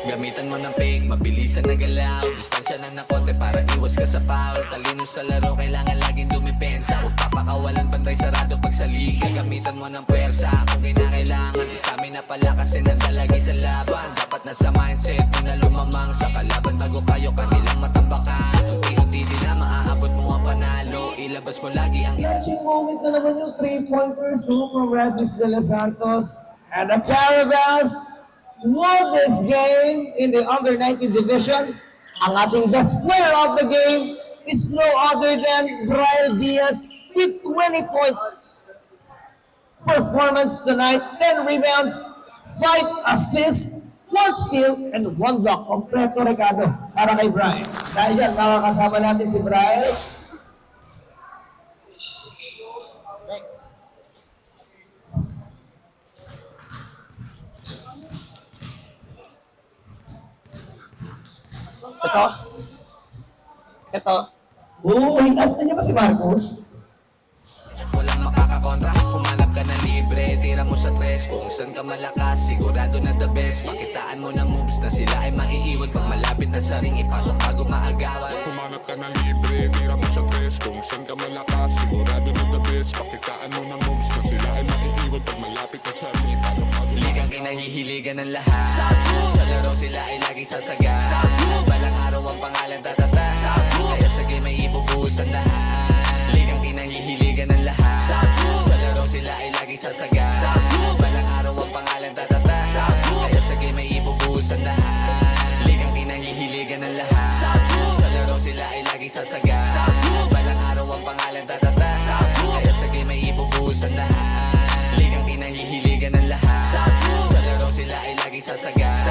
Gamitan mo ng fake, mabilisan na galaw. Distansya lang na konti para iwas ka sa foul. Talino sa laro, kailangan laging dumipensa. Huwag papakawalan, bantay sarado pag sa liga. Gamitan mo ng pwersa kung kinakailangan. Stamina pala kasi nandalagi sa laban. Dapat nasa mindset mo na lumamang sa kalaban. Bago kayo kanilang matambakan. Unti-unti din na maaabot mo ang panalo. Ilabas mo lagi ang isa. Catching moment na naman yung 3-pointers from Francis De Los Santos. And the Carabas won this game in the under-19 division. Ang ating best player of the game is no other than Brian Diaz with 20-point performance tonight, 10 rebounds, 5 assists, 1 steal, and 1 block. Kompleto regalo para kay Brian. Dahil yan, nakakasama natin si Brian. Ito. Hinas na niya ba si Marcos? Walang makakakontra. Humanap ka ng libre, tira mo sa tres. Kung saan ka malakas, sigurado na the best. Makitaan mo ng moves na sila ay maiiwan. Pag malapit na sa ring, ipasok bago maagawan. Humanap ka ng libre, tira mo sa tres. Kung saan ka malakas, sigurado na the best. Pakitaan mo ng moves na sila ay maiiwan. Pag malapit na sa ring, ipasok bago Ligang kinahihiligan ng lahat. Sa laro sila ay laging sasaga. Balang araw ang pangalan tatata. Kaya sa game ay ibubuhos ang lahat. Ligang kinahihiligan ng lahat. Sa laro sila ay laging sasaga. Balang araw ang pangalan tatata. Kaya sa game ay ibubuhos ang lahat. Ligang kinahihiligan ng lahat. Sa laro sila ay laging sasaga. Balang araw ang pangalan tatata. Kaya sa game ay ibubuhos ang lahat. Ligang kinahihiligan ng lahat. Sa laro sila ay laging sasaga.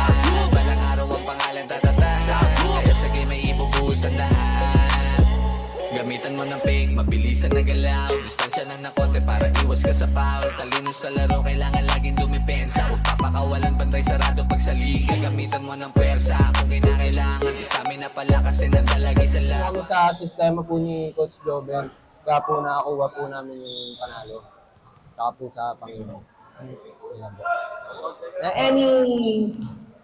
galaw Distansya lang ng konti para iwas ka sa foul Talino sa laro, kailangan laging dumipensa Huwag papakawalan, bantay sarado pag sa liga Gamitan mo ng pwersa kung kinakailangan Stamina pala kasi nandalagi sa Kami laban sa sistema po ni Coach Joven, kaya po nakakuha po namin yung panalo. Saka po sa Panginoon. Yan po. Any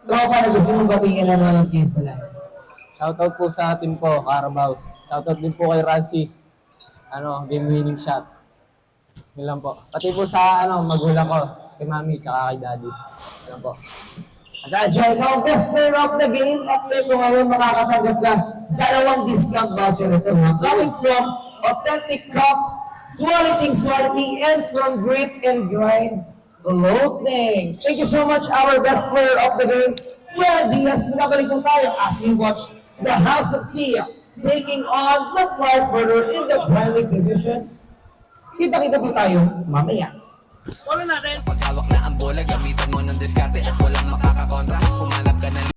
tropa na gusto mong batiin na naman kayo sa lahat? Shoutout po sa team ko, Carabaos. Shoutout din po kay Francis. Game winning shot. Yun lang po. Pati po sa magulang ko, kay Mami, tsaka kay Daddy. Yun lang po. At dahil ikaw, best player of the game, update mo ngayon makakatanggap ka 2 discount voucher ito. Coming from Authentic Cups, Swality, and from Grip and Grind Clothing. Thank you so much, our best player of the game, Well Diaz. Pinabalik po tayo as we watch the House of Sia taking on the far further in the Premier League Division. Kita-kita po tayo mamaya. Wala natin. Pag hawak na ang bola, gamitan mo ng diskarte At walang makakakontra Humanap ka ng